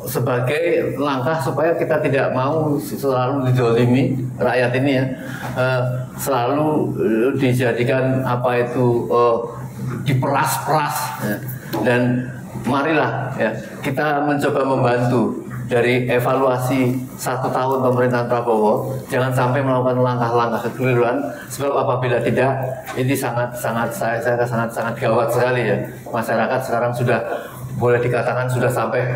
sebagai langkah supaya kita tidak mau selalu dizolimi rakyat ini ya, selalu dijadikan apa itu diperas-peras ya. Dan marilah ya kita mencoba membantu dari evaluasi 1 tahun pemerintahan Prabowo, jangan sampai melakukan langkah-langkah kekeliruan, sebab apabila tidak ini sangat gawat sekali ya. Masyarakat sekarang sudah boleh dikatakan sudah sampai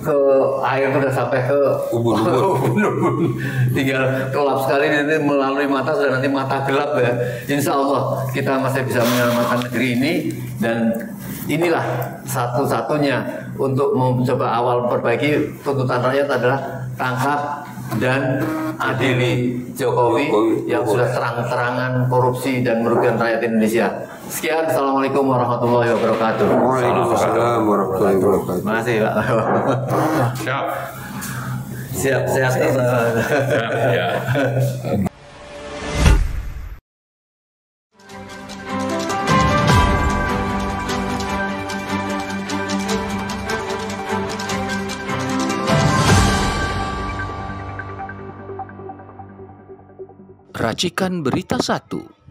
ke air, sudah sampai ke ubun-ubun. Tinggal kelap sekali nanti melalui mata, sudah nanti mata gelap ya. Insya Allah kita masih bisa menyelamatkan negeri ini, dan inilah satu-satunya untuk mencoba awal memperbaiki. Tuntutan rakyat adalah tangkap dan adili Jokowi yang sudah terang-terangan korupsi dan merugikan rakyat Indonesia. Sekian, Assalamualaikum warahmatullahi wabarakatuh. Waalaikumsalam warahmatullahi wabarakatuh. Terima kasih Pak. Siap. Siap. Ya. Racikan Berita 1.